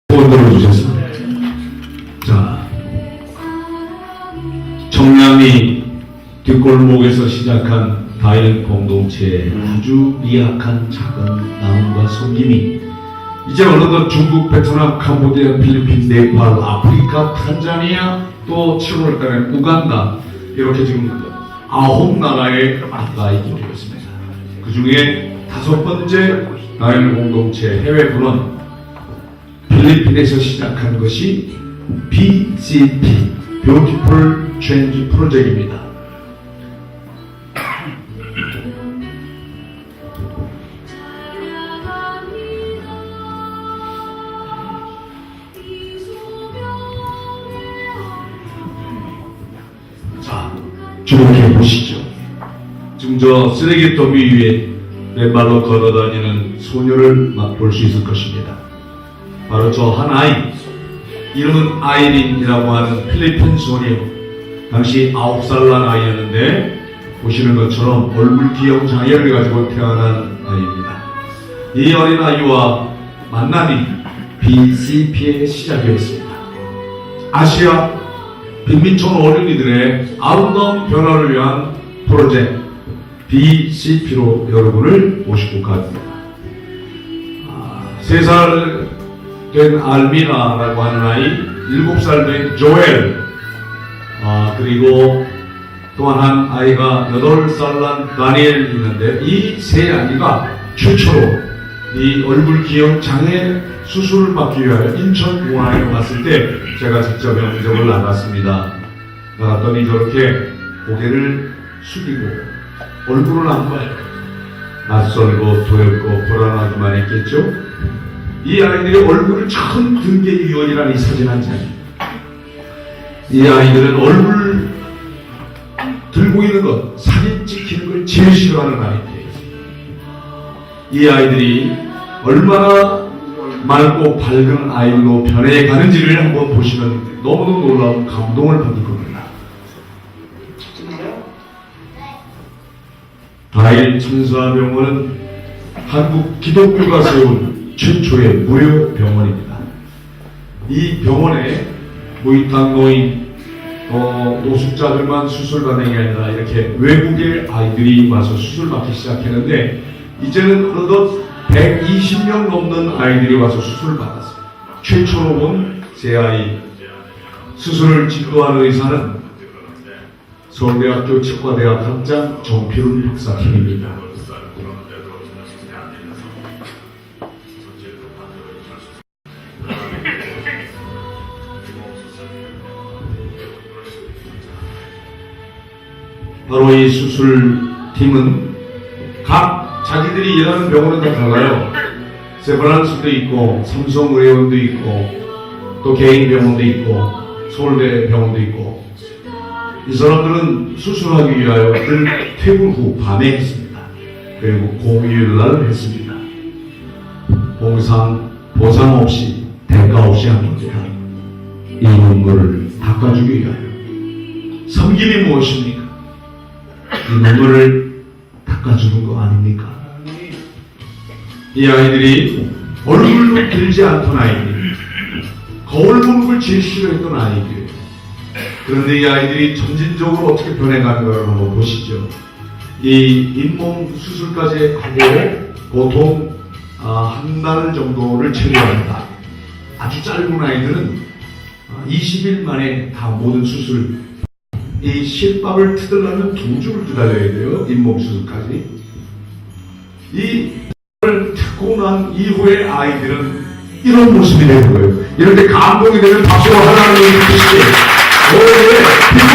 들어주셨습니다. 자, 청량리 뒷골목에서 시작한 다일 공동체의 아주 미약한 작은 나눔과 섬김이 이제 어느덧 중국, 베트남, 캄보디아, 필리핀, 네팔, 아프리카, 탄자니아, 또 7월달에 우간다, 이렇게 지금 9나라에 가까이 이르고 있습니다. 그 중에 5번째 다일 공동체 해외부는 필리핀에서 시작한 것이 BCP, Beautiful Change 프로젝트입니다. 자, 주목해 보시죠. 지금 저 쓰레기 더미 위에 맨발로 걸어다니는 소녀를 볼 수 있을 것입니다. 바로 저 한 아이, 이름은 아이린이라고 하는 필리핀 소녀, 당시 9살 난 아이였는데 보시는 것처럼 얼굴 기형 장애를 가지고 태어난 아이입니다. 이 어린 아이와 만남이 BCP의 시작이었습니다. 아시아 빈민촌 어린이들의 아름다운 변화를 위한 프로젝트 BCP로 여러분을 모시고 갑니다. 3살 된 알미나라고 하는 아이, 7살 된 조엘, 그리고 또한 한 아이가 8살 난 다니엘이 있는데, 이 세 아이가 최초로 이 얼굴 기형 장애 수술을 받기 위하여 인천공항에 갔을 때 제가 직접 면접을 나갔습니다. 나갔더니 저렇게 고개를 숙이고 얼굴은 안 봐요. 낯설고 도엽고 불안하기만 했겠죠. 이 아이들의 얼굴을 처음 든 게 유언이라는 이 사진 한 장입니다. 이 아이들은 얼굴 들고 있는 것, 사진 찍히는 걸 제일 싫어하는 아이들이에요. 이 아이들이 얼마나 맑고 밝은 아이로 변해가는지를 한번 보시면 너무도 놀라운 감동을 받을 겁니다. 다일 천사병원은 한국 기독교가 세운 최초의 무료 병원입니다. 이 병원에 무이탁 노인, 노숙자들만 수술받는 게 아니라 이렇게 외국의 아이들이 와서 수술받기 시작했는데, 이제는 어느덧 120명 넘는 아이들이 와서 수술을 받았습니다. 최초로 본 새 아이 수술을 지도하는 의사는 서울대학교 치과대학 학장 정필훈 박사님입니다. 바로 이 수술팀은 각 자기들이 일하는 병원은 다 달라요. 세브란스도 있고, 삼성의료원도 있고, 또 개인 병원도 있고, 서울대 병원도 있고. 이 사람들은 수술하기 위하여 늘 퇴근 후 밤에 했습니다. 그리고 공휴일날 했습니다. 보상 없이, 대가 없이 한 겁니다. 이 눈물을 닦아주기 위하여. 섬김이 무엇입니까? 이 눈물을 닦아주는 거 아닙니까? 이 아이들이 얼굴도 들지 않던 아이들, 거울 보는 걸 제일 싫어했던 아이들. 그런데 이 아이들이 점진적으로 어떻게 변해가는가를 한번 보시죠. 이 잇몸 수술까지 하고 보통 한 달 정도를 치료합니다. 아주 짧은 아이들은 20일 만에 다 모든 수술, 이 실밥을 뜯으려면 2주를 기다려야 돼요. 잇몸 수술까지. 이 수술을 듣고 난 이후에 아이들은 이런 모습이 되는 거예요. 이럴 때 감동이 되면 박수가 하나는 뜻이에요. 예, 비포,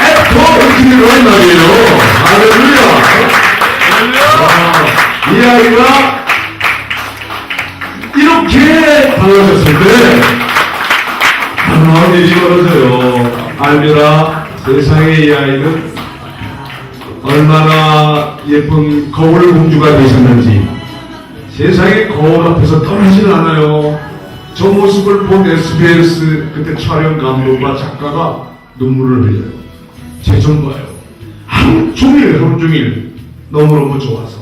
애프터 이렇게 되는 말이에요. 할렐루야. 이 아이가 이렇게 달라졌을 때 놀라운 일이 벌어져요. 알미라, 세상의 이 아이는 얼마나 예쁜 거울 공주가 되셨는지 세상의 거울 앞에서 떠나질 않아요. 저 모습을 본 SBS 그때 촬영 감독과 작가가 눈물을 흘려요. 제 좀 봐요. 하루 종일 너무너무 좋아서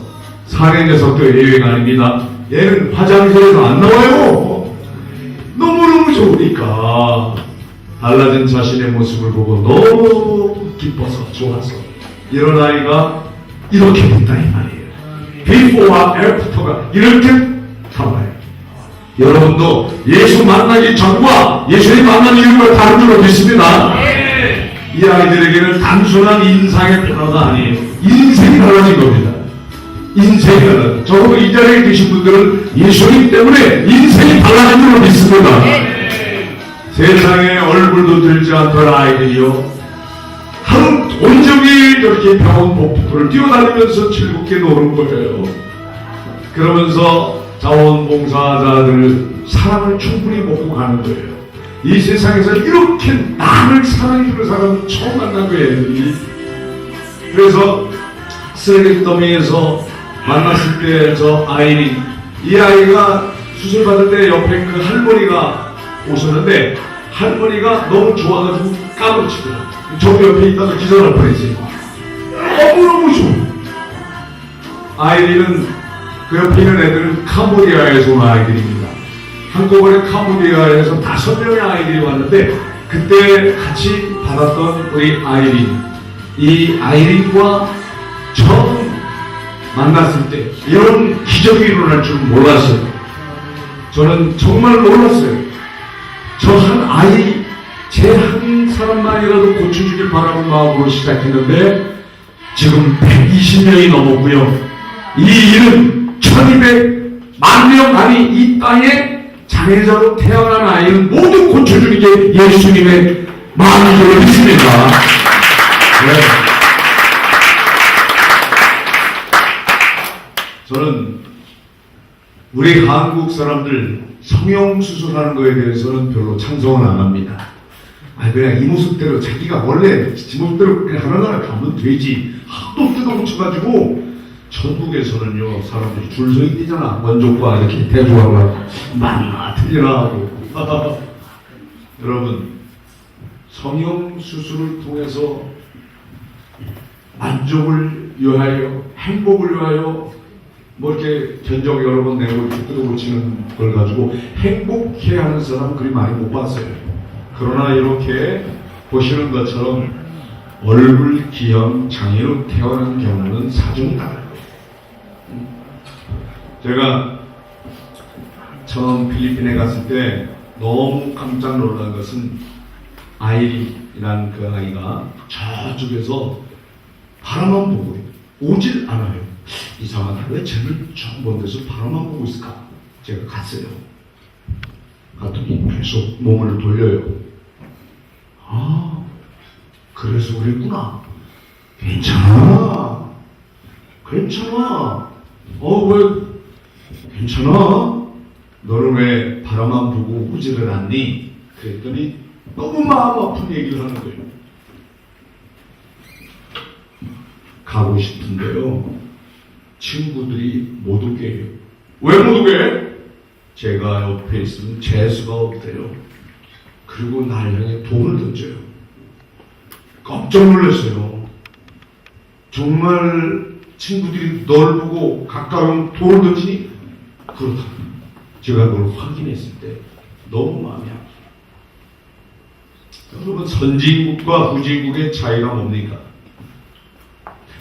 사내 녀석도 예외가 아닙니다. 얘는 화장실에서 안 나와요. 너무너무 좋으니까 달라진 자신의 모습을 보고 너무 기뻐서 좋아서 이런 아이가 이렇게 됐다 이 말이에요. before와 after가 이렇게 달라요. 여러분도 예수 만나기 전과 예수님 만나는 이유가 다른 줄로 믿습니다. 이 아이들에게는 단순한 인상의 변화가 아니에요. 인생이 달라진 겁니다. 인생이 달라진. 적어도 이 자리에 계신 분들은 예수님 때문에 인생이 달라진 줄로 믿습니다. 세상에 얼굴도 들지 않던 아이들이요, 하루 온종일 이렇게 병원 복도를 뛰어다니면서 즐겁게 노는 거예요. 그러면서 자원봉사자들 사랑을 충분히 먹고 가는 거예요. 이 세상에서 이렇게 나를 사랑해주는 사람은 처음 만난 거예요. 그래서 쓰레기더미에서 만났을 때 저 아이린, 이 아이가 수술받을 때 옆에 그 할머니가 오셨는데 할머니가 너무 좋아가지고 까불치더라고요. 저 옆에 있다가 기절할 뻔했어요. 너무너무 좋아. 아이린은 그 옆에 있는 애들은 캄보디아에서 온 아이들입니다. 한꺼번에 캄보디아에서 5명의 아이들이 왔는데 그때 같이 받았던 우리 아이린, 이 아이린과 처음 만났을 때 이런 기적이 일어날 줄 몰랐어요. 저는 정말 놀랐어요. 저 한 아이, 제 한 사람만이라도 고쳐주길 바라는 마음으로 시작했는데 지금 120명이 넘었고요. 이 일은 1200만 명 아니 이 땅에 장애자로 태어난 아이는 모두 고쳐주는 게 예수님의 마음인 줄로 믿습니다. 네. 저는 우리 한국 사람들 성형수술하는 거에 대해서는 별로 찬성은 안 합니다. 그냥 이 모습대로 자기가 원래 지 모습대로 그냥 하나하나 가면 되지. 하도 뜯어붙여가지고 전국에서는요, 사람들이 줄 서 있잖아. 원족과 이렇게 대조하고 맞나 틀리나 하고. 여러분, 성형수술을 통해서 만족을 위하여, 행복을 위하여 뭐 이렇게 견적 여러 번 내고 이렇게 뜯어붙이는 걸 가지고 행복해 하는 사람 그리 많이 못 봤어요. 그러나 이렇게 보시는 것처럼 얼굴 기형 장애로 태어난 경우는 사중다를 거예요. 제가 처음 필리핀에 갔을 때 너무 깜짝 놀란 것은 아이리라는 그 아이가 저쪽에서 바라만 보고 오질 않아요. 이상하다. 왜 쟤를 처음 본 데서 바라만 보고 있을까? 제가 갔어요. 갔더니 계속 몸을 돌려요. 아, 그래서 그랬구나. 괜찮아. 괜찮아. 왜, 괜찮아. 너는 왜 바라만 보고 오지를 않니? 그랬더니 너무 마음 아픈 얘기를 하는 거예요. 가고 싶은데요, 친구들이 못 오게 해요. 왜 못 오게 해? 제가 옆에 있으면 재수가 없대요. 그리고 날 향해 돌을 던져요. 깜짝 놀랐어요. 정말 친구들이 널 보고 가까이 오면 돌을 던지니? 그렇다. 제가 그걸 확인했을 때 너무 마음이 아파요. 여러분, 선진국과 후진국의 차이가 뭡니까?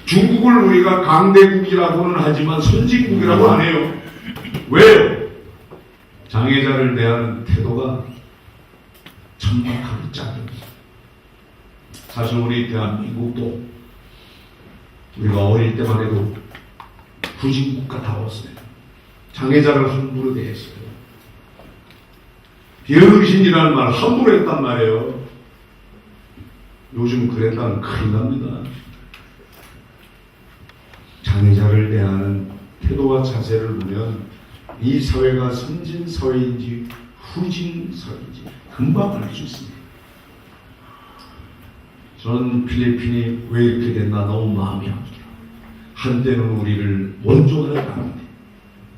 중국을 우리가 강대국이라고는 하지만 선진국이라고 안 해요. 왜요? 장애자를 대하는 태도가 천박하고 짜깁니다. 사실 우리 대한민국도 우리가 어릴 때만 해도 후진국가다웠어요. 장애자를 함부로 대했어요. 병신이라는 말 함부로 했단 말이에요. 요즘 그랬다면 큰일 납니다. 장애자를 대하는 태도와 자세를 보면 이 사회가 선진 사회인지 후진 사회인지 금방 알 수 있습니다. 저는 필리핀이 왜 이렇게 됐나 너무 마음이 아프더라고요. 한때는 우리를 원조하는 나라인데,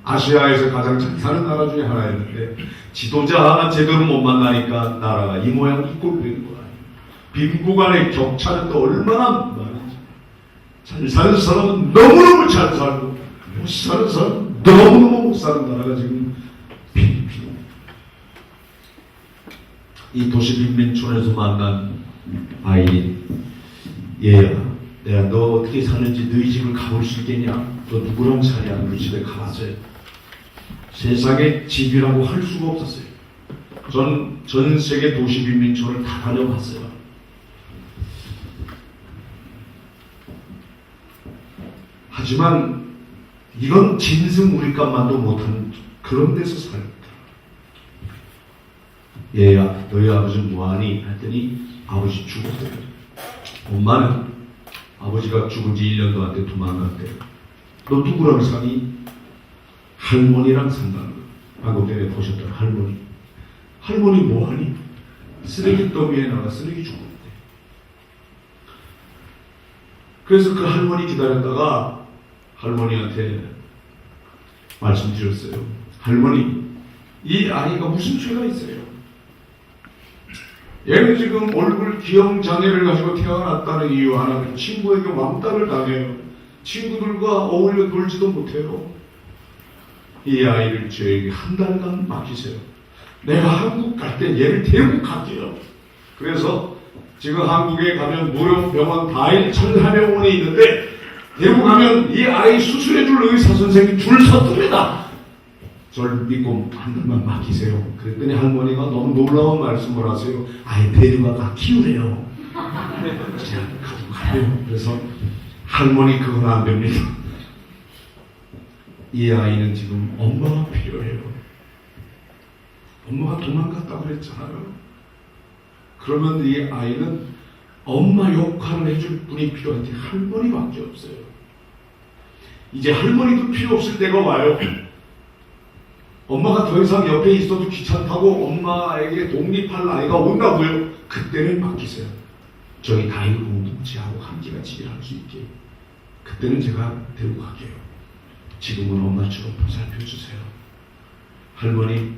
아시아에서 가장 잘 사는 나라 중에 하나였는데 지도자 하나 제대로 못 만나니까 나라가 이 모양 이 꼴 되는 거예요. 빈부 간의 격차는 또 얼마나 많은지. 잘 사는 사람은 너무너무 잘 살고 못 사는 사람, 너무너무 못 사는 나라가 지금 필리핀. 이 도시빈민촌에서 만난 아이린, 얘야, 내가 너 어떻게 사는지 너희 집을 가볼 수 있겠냐? 너 누구랑 사냐? 우리 집에 가봤어요. 세상에 집이라고 할 수가 없었어요. 저는 전 세계 도시빈민촌을 다 다녀봤어요. 하지만 이런 짐승 우리값만도 못하는 그런 데서 살았다. 얘야, 너희 아버지는 뭐하니? 했더니 아버지 죽었대요. 엄마는 아버지가 죽은 지 1년도 안 돼 도망갔대요. 너 누구랑 사니? 할머니랑 산다는 거. 방금 전에 보셨던 할머니. 할머니 뭐하니? 쓰레기 더미에 나가 쓰레기 주고 있대. 그래서 그 할머니 기다렸다가 할머니한테 말씀드렸어요. 할머니, 이 아이가 무슨 죄가 있어요? 얘는 지금 얼굴 기형 장애를 가지고 태어났다는 이유 하나는 친구에게 왕따를 당해요. 친구들과 어울려 놀지도 못해요. 이 아이를 저에게 한 달간 맡기세요. 내가 한국 갈 때 얘를 데리고 갈게요. 그래서 지금 한국에 가면 무료 병원 다일 천하병원에 있는데 데리고 가면 이 아이 수술해줄 의사 선생님 줄 섰습니다. 저를 믿고 한 달만 맡기세요. 그랬더니 할머니가 너무 놀라운 말씀을 하세요. 아이 데려가가 키우래요. 제가 가지고 가요. 그래서 할머니 그건 안 됩니다. 이 아이는 지금 엄마가 필요해요. 엄마가 도망갔다고 그랬잖아요. 그러면 이 아이는 엄마 역할을 해줄 분이 필요한데 할머니밖에 없어요. 이제 할머니도 필요 없을 때가 와요. 엄마가 더 이상 옆에 있어도 귀찮다고 엄마에게 독립할 나이가 온다고요. 그때는 맡기세요. 저희 다일 공동체하고 함께같이 일할 수 있게. 그때는 제가 데리고 갈게요. 지금은 엄마처럼 보살펴주세요. 할머니,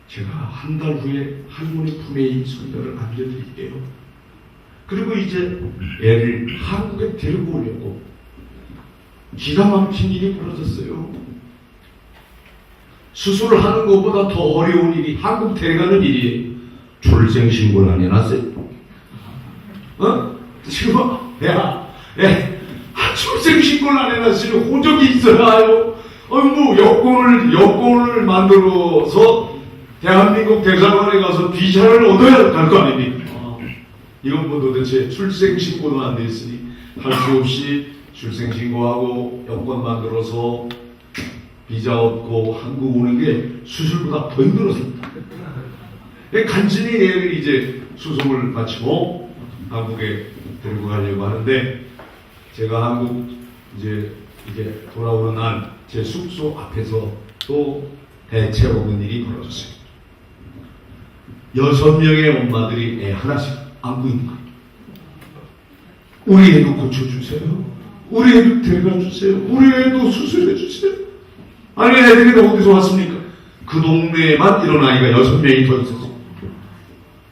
제가 한 달 후에 할머니 품에 이 손녀를 안겨드릴게요. 그리고 이제 애를 한국에 데리고 오려고 기가 막힌 일이 벌어졌어요. 수술을 하는 것보다 더 어려운 일이 한국 데려가는 일이에요. 출생신고를 안 해놨어요. 지금 출생신고를 안 해놨으니 호적이 있어야 해요. 뭐 여권을 만들어서 대한민국 대사관에 가서 비자를 얻어야 할 거 아닙니까? 이건 뭐 도대체 출생신고도 안 돼 있으니 할 수 없이 출생신고하고 여권 만들어서 비자 얻고 한국 오는 게 수술보다 더 힘들었습니다. 간신히 얘를 이제 수송을 마치고 한국에 데리고 가려고 하는데 제가 한국 이제 돌아오는 날 제 숙소 앞에서 또 대체 없는 일이 벌어졌어요. 6명의 엄마들이 애 하나씩 안고 있는 거예요. 우리 애도 고쳐주세요. 우리 애도 데려가 주세요. 우리 애도 수술해 주세요. 아니 애들이 다 어디서 왔습니까? 그 동네에만 이런 아이가 6명이 더 있었어요.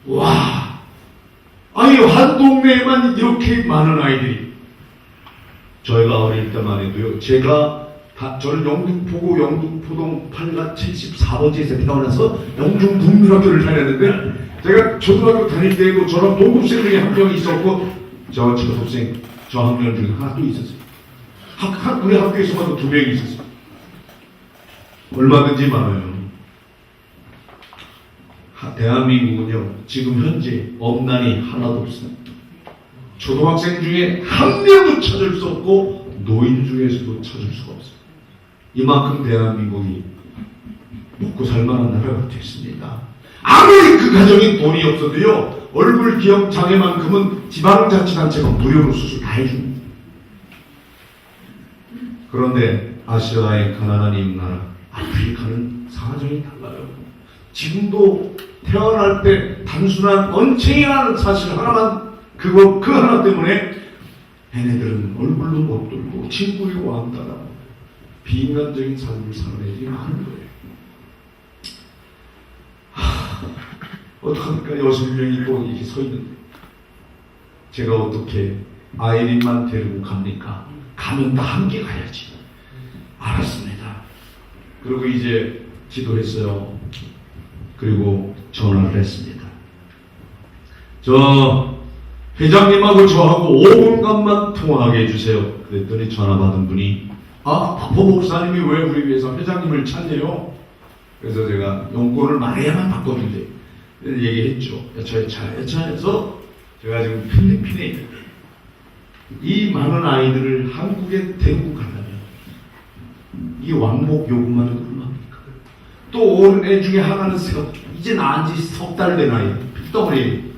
와, 아니 한 동네에만 이렇게 많은 아이들이. 저희가 어릴 때만 해도요. 저는 영등포구 영등포동 8가 74번지에서 태어나서 영중국민학교를 다녔는데 제가 초등학교 다닐 때에도 저랑 동급생 중에 한 명이 있었고 저 초등학생 저 한 명 중에 하나 또 있었어요. 우리 학교에서만 2명이 있었어요. 얼마든지 많아요. 대한민국은요 지금 현재 엄난이 하나도 없습니다. 초등학생 중에 한 명도 찾을 수 없고 노인 중에서도 찾을 수가 없어요. 이만큼 대한민국이 먹고 살만한 나라가 됐습니다. 아무리 그 가정에 돈이 없어도요 얼굴 기억 장애만큼은 지방자치단체가 무료로 수술 다 해줍니다. 그런데 아시아의 가난한 이 나라 아프리카는 사정이 달라요. 지금도 태어날 때 단순한 언챙이라는 사실 하나만 그 하나 때문에 얘네들은 얼굴도 못 돌고 친구이고 왕따라고 비인간적인 삶을 사는 애들이 많은 거예요. 어떡합니까? 6명이 또 이렇게 서 있는데 제가 어떻게 아이린만 데리고 갑니까? 가면 다 함께 가야지. 알았습니다. 그리고 이제 기도했어요. 그리고 전화를 했습니다. 저 회장님하고 저하고 5분간만 통화하게 해주세요. 그랬더니 전화 받은 분이 박호 목사님이 왜 우리 위해서 회장님을 찾네요? 그래서 제가 용건을 말해야만 받거든요. 얘기했죠. 여차여차해서 제가 지금 필리핀에 있는데 이 많은 아이들을 한국에 데리고 가려면 이 왕복 요금만 얼마입니까? 또 오는 애 중에 하나는 이제 나은 지 석 달 된 아이 핏덩어리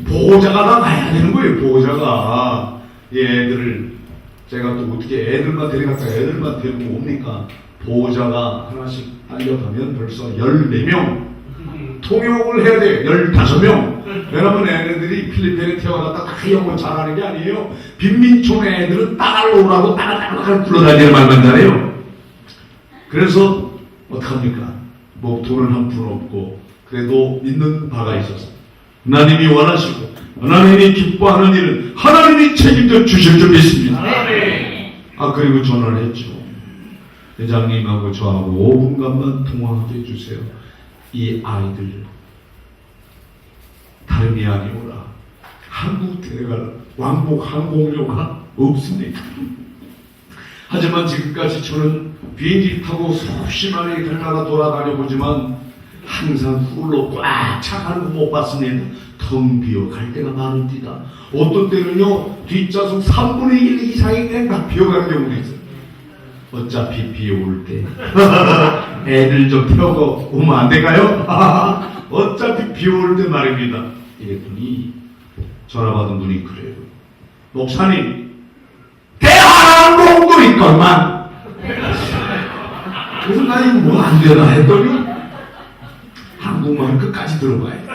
보호자가 다 가야 되는 거예요. 보호자가 이 애들을 제가 또 어떻게 애들만 데려갈까 애들만 데리고 옵니까? 보호자가 하나씩 알려가면 벌써 14명 통역을 해야 돼요. 15명. 여러분 애들이 필리핀에 태어났다 다 영어 잘하는 게 아니에요. 빈민촌 애들은 따라오라고 따라따라 굴러다니는 말만 잘해요. 그래서 어떡합니까? 뭐 돈은 한 푼 없고 그래도 믿는 바가 있어서 하나님이 원하시고 하나님이 기뻐하는 일은 하나님이 책임져 주실 줄 믿습니다. 그리고 전화를 했죠. 회장님하고 저하고 5분간만 통화하게 해주세요. 이 아이들 다름이 아니오라 한국 데려갈 왕복 항공료가 없습니다. 하지만 지금까지 저는 비행기 타고 수십 마리 갈나라 돌아다녀보지만 항상 훌로 꽉 차가는 거 못 봤습니다. 텅 비어 갈 때가 많은디다. 어떤 때는요 뒷좌석 3분의 1 이상이 그냥 다 비어가는 경우도 있어요. 어차피 비 올 때 애들 좀 태우고 오면 안 될까요? 어차피 비 올 때 말입니다. 이랬더니 전화 받은 분이 그래요. 목사님 대한항공도 있건만 그래서 나 이거 뭐 안 되나 했더니 한국말 끝까지 들어봐야 돼.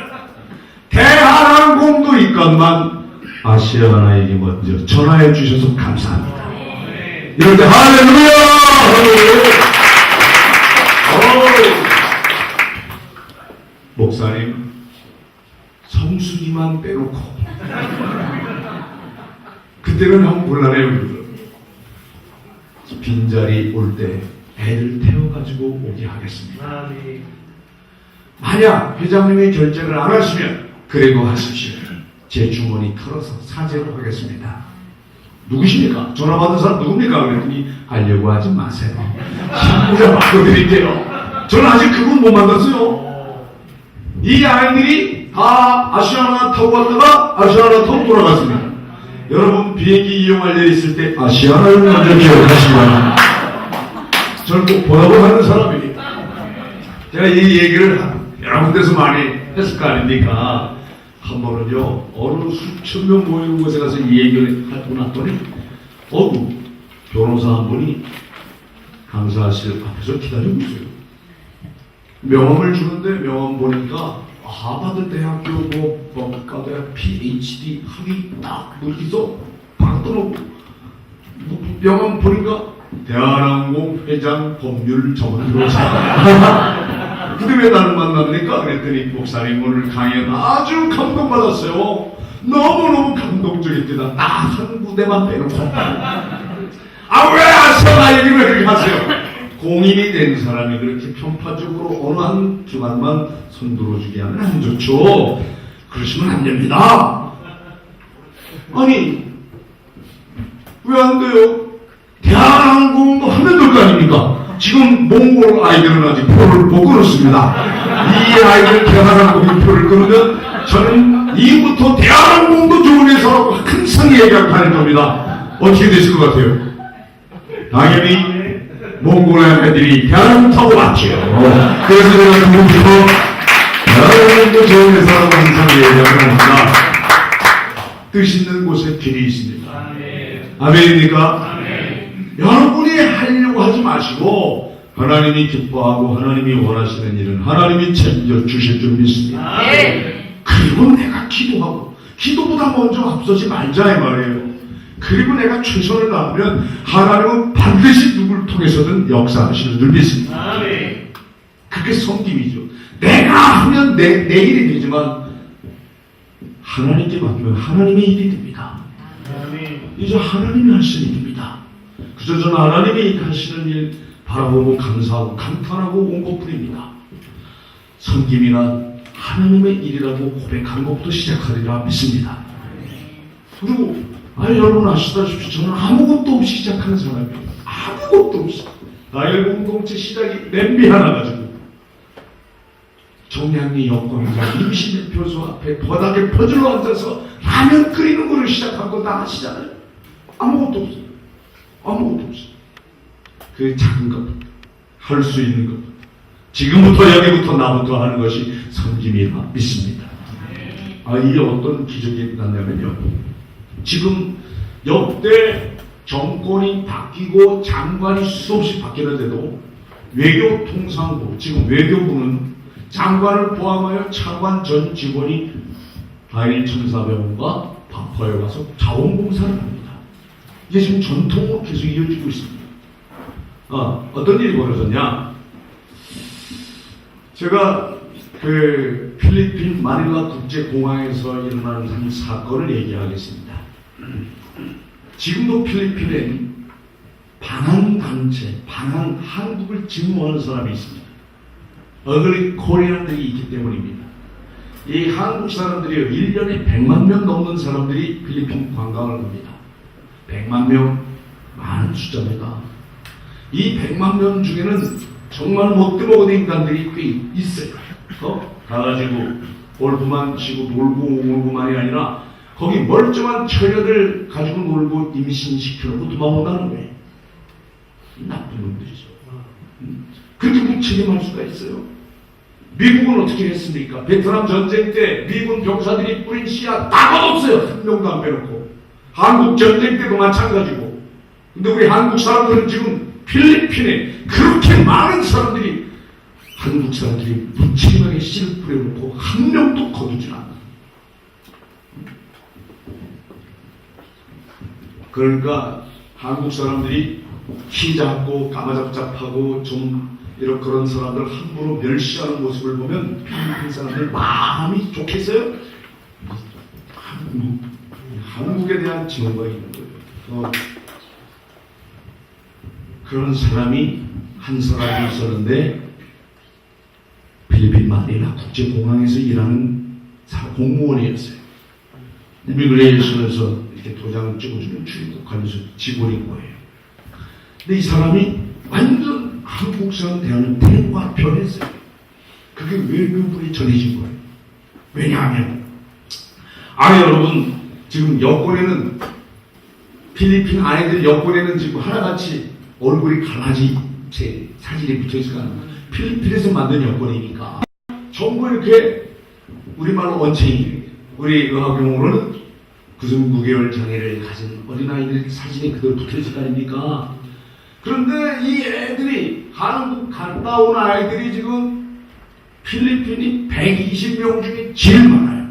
대한항공도 있건만 아시아나에게 먼저 전화해 주셔서 감사합니다. 이럴 때 할렐루야! 목사님 성수기만 빼놓고 그때는 한번 곤란해요. 빈자리 올 때 애들 태워가지고 오게 하겠습니다. 만약 회장님이 결정을 안 하시면 그래도 하십시오. 제 주머니 털어서 사죄로 하겠습니다. 누구십니까? 전화 받은 사람 누굽니까? 그랬더니 하려고 하지 마세요. 신부자 바꿔드릴게요. 저는 아직 그분 못 만났어요. 이 아이들이 다 아시아나 타고 왔다가 아시아나 타고 돌아갔습니다. 여러분 비행기 이용할 일 있을 때 아시아나를 먼저 기억하시기 바랍니다. 저는 꼭 보라고 하는 사람입니다. 제가 이 얘기를 여러 군데서 많이 했을 거 아닙니까? 한 번은요 어느 수천 명 모이는 곳에 가서 이 얘기를 하고 났더니 변호사 한 분이 강사실 앞에서 기다리고 있어요. 명함을 주는데 명함 보니까 하버드 대학교 뭐 법과대학 PhD 학위 딱 있어 방 떠놓고 명함 보니까 대한항공 회장 법률 전문가사. 근데 왜 나를 만납니까? 그랬더니 목사님 오늘 강연 아주 감동받았어요. 너무너무 감동적입니다. 딱 한 군데만 빼놓고. 왜 아시아나 얘기를 왜 그렇게 하세요? 공인이 된 사람이 그렇게 편파적으로 어느 한 기관만 손들어주게 하면 안 좋죠. 그러시면 안 됩니다. 아니 왜 안 돼요? 대한항공도 하면 될 거 아닙니까? 지금 몽골 아이들은 아직 표를 못 끊었습니다. 이 아이들 대한항공이 표를 끊으면 저는 이후부터 대한항공도 좋은 회사라고 항상 얘기하고 다닐 겁니다. 어떻게 되실 것 같아요? 당연히 몽골 애들이 대한항공 타고 왔죠. 그래서 제가 그분부터 대한항공도 좋은 회사라고 항상 얘기하고 합니다. 뜻 있는 곳에 길이 있습니다. 아멘입니까? 여러분이 하려고 하지 마시고 하나님이 기뻐하고 하나님이 원하시는 일은 하나님이 챙겨 주실 줄 믿습니다. 그리고 내가 기도하고 기도보다 먼저 앞서지 말자 이 말이에요. 그리고 내가 최선을 다하면 하나님은 반드시 누굴 통해서든 역사하시는 줄 믿습니다. 그게 섬김이죠. 내가 하면 내 일이 되지만 하나님께 맡기면 하나님의 일이 됩니다. 이제 하나님이 하시는 일입니다. 그저 저는 하나님이 하시는 일 바라보고 감사하고 감탄하고 온 것뿐입니다. 섬김이란 하나님의 일이라고 고백하는 것부터 시작하리라 믿습니다. 그리고 여러분 아시다시피 저는 아무것도 없이 시작하는 사람이에요. 아무것도 없이. 나의 공동체 시작이 냄비 하나 가지고 정량리 여권이자 임시대표소 앞에 바닥에 퍼즐로 앉아서 라면 끓이는 거를 시작한 거 다 아시잖아요. 아무것도 없어요. 아무것도 없어요. 그 작은 것부터 할 수 있는 것부터 지금부터 여기부터 나부터 하는 것이 섬김이라 믿습니다. 이게 어떤 기적이 났냐면요. 지금 역대 정권이 바뀌고 장관이 수없이 바뀌는데도 외교통상부, 지금 외교부는 장관을 포함하여 차관 전 직원이 다일 천사병원과 바파에 가서 자원봉사를 합니다. 이게 지금 전통으로 계속 이어지고 있습니다. 어떤 일이 벌어졌냐? 제가 그 필리핀 마닐라 국제공항에서 일어나는 한 사건을 얘기하겠습니다. 지금도 필리핀에 반항단체, 반항 한국을 증오하는 사람이 있습니다. 어글리 코리안들이 있기 때문입니다. 이 한국 사람들이 1년에 100만 명 넘는 사람들이 필리핀 관광을 합니다. 100만 명, 많은 숫자입니다. 이 100만 명 중에는 정말 못돼 먹은 인간들이 꽤 있어요. 가가지고 골프만 치고 놀고 오고만이 아니라 거기 멀쩡한 처녀들 가지고 놀고 임신시켜놓고 도망온다는 거예요. 나쁜 놈들이죠. 그렇게 무책임할 수가 있어요. 미국은 어떻게 했습니까? 베트남 전쟁 때 미군 병사들이 뿌린 씨앗 다 없어요. 한 명도 안 빼놓고. 한국 전쟁 때도 마찬가지고. 근데 우리 한국 사람들은 지금 필리핀에 그렇게 많은 사람들이 한국 사람들이 무책임하게 씨를 뿌려놓고 한 명도 거두질 않아요. 그러니까 한국 사람들이 키 작고 까마잡잡하고 좀 이런 그런 사람들 함부로 멸시하는 모습을 보면 필리핀 사람들 마음이 좋겠어요? 한국에 대한 증오가 있는 거예요. 그런 사람이 한 사람이 있었는데 필리핀 마닐라 국제공항에서 일하는 공무원이었어요. 이미그레이션에서 이렇게 도장을 찍어주는 출입국하면서 직원인 거예요. 근데 이 사람이 완전 한국 사람 대하는 태도가 변했어요. 그게 외교부에 전해진 거예요. 왜냐하면 여러분 지금 여권에는 필리핀 아이들 여권에는 지금 하나같이 얼굴이 강아지 제 사진이 붙어있으니까 필리핀에서 만든 여권이니까 전부 이렇게 우리말로 원체인 우리 의학용어로는 9개월 장애를 가진 어린아이들 사진이 그대로 붙어있을 거 아닙니까? 그런데 이 애들이 한국 갔다 온 아이들이 지금 필리핀이 120명 중에 제일 많아요.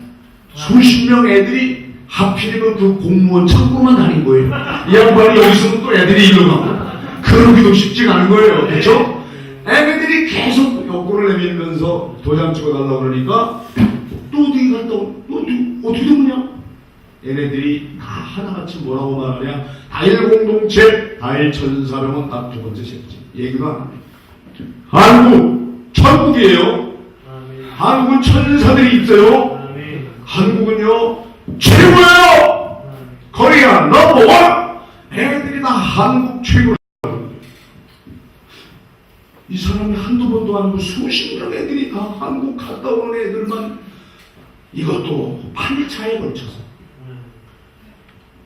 수십 명 애들이 하필이면 그 공무원 창고만 다닌 거예요. 이 양반이 여기 있으면 또 애들이 일로 가고 그러기도 쉽지가 않은 거예요. 그렇죠? 애들이 계속 여권을 내밀면서 도장 찍어달라고 그러니까 또 어디 갔다 오? 어떻게 되느냐? 얘네들이 다 하나같이 뭐라고 말하냐? 다일 공동체, 다일 천사병원 딱 두 번째 셋째 얘기도 안 합니다. 한국 천국이에요. 한국은 천사들이 있어요. 한국은요 최고예요. 코리아 넘버원. 애들이 다 한국 최고. 이 사람이 한두 번도 아니고 수십 명 애들이 다 한국 갔다 오는 애들만 이것도 8차에 걸쳐서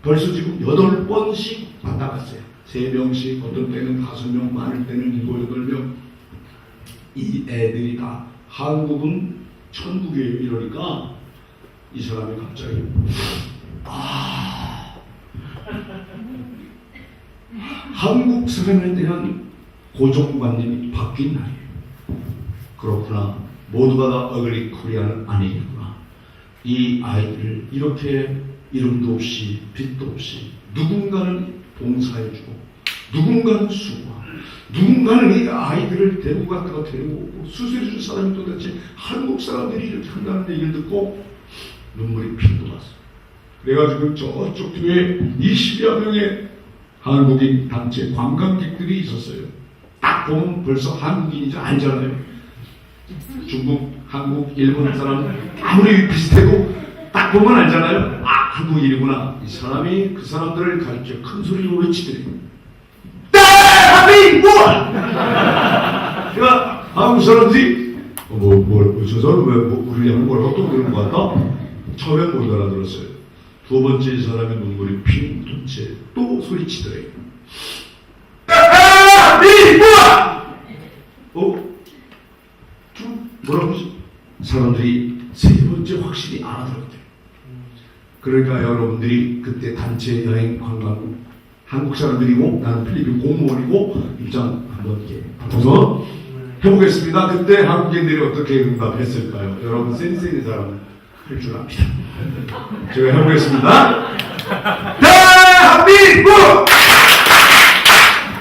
벌써 지금 8번씩 왔다 갔어요. 3명씩, 어떤 때는 5명, 많을 때는 7, 8명. 이 애들이 다 한국은 천국이에요. 이러니까 이 사람이 갑자기 한국 사람에 대한 고정관념이 바뀐 날이에요. 그렇구나. 모두가 다 어글리 코리아는 아니겠구나. 이 아이들을 이렇게 이름도 없이 빛도 없이 누군가는 봉사해주고 누군가는 수고하고 누군가는 이 아이들을 데리고 갔다가 데리고 오고 수술해준 사람이 도대체 한국 사람들이 이렇게 한다는 얘기를 듣고 눈물이 핑 돌았어요. 그래가지고 저쪽 뒤에 20여 명의 한국인 단체 관광객들이 있었어요. 딱 보면 벌써 한국인인 줄 알잖아요. 중국, 한국, 일본 사람 아무리 비슷해도 딱 보면 알잖아요. 아, 한국인이구나. 이 사람이 그 사람들을 가르쳐 큰 소리로 외치더래요. 대한민국! 그러니까 한국 사람들이 저 사람 왜 우리하고 뭐라고 또 그러는 것 같다? 처음엔 못 알아들었어요. 두 번째 이 사람의 눈물이 핑 돈채 또 소리치더래요. 대한민국! 뭐라고 하지? 사람들이 세 번째 확실히 알아들었대요. 그러니까 여러분들이 그때 단체 여행 관광 한국 사람들이고 나는 필리핀 공무원이고 입장 한번 이렇게 바꿔서 해보겠습니다. 그때 한국인들이 어떻게 응답했을까요? 여러분 센스 있는 사람은 할 줄 압니다. 제가 해보겠습니다. 대한민국!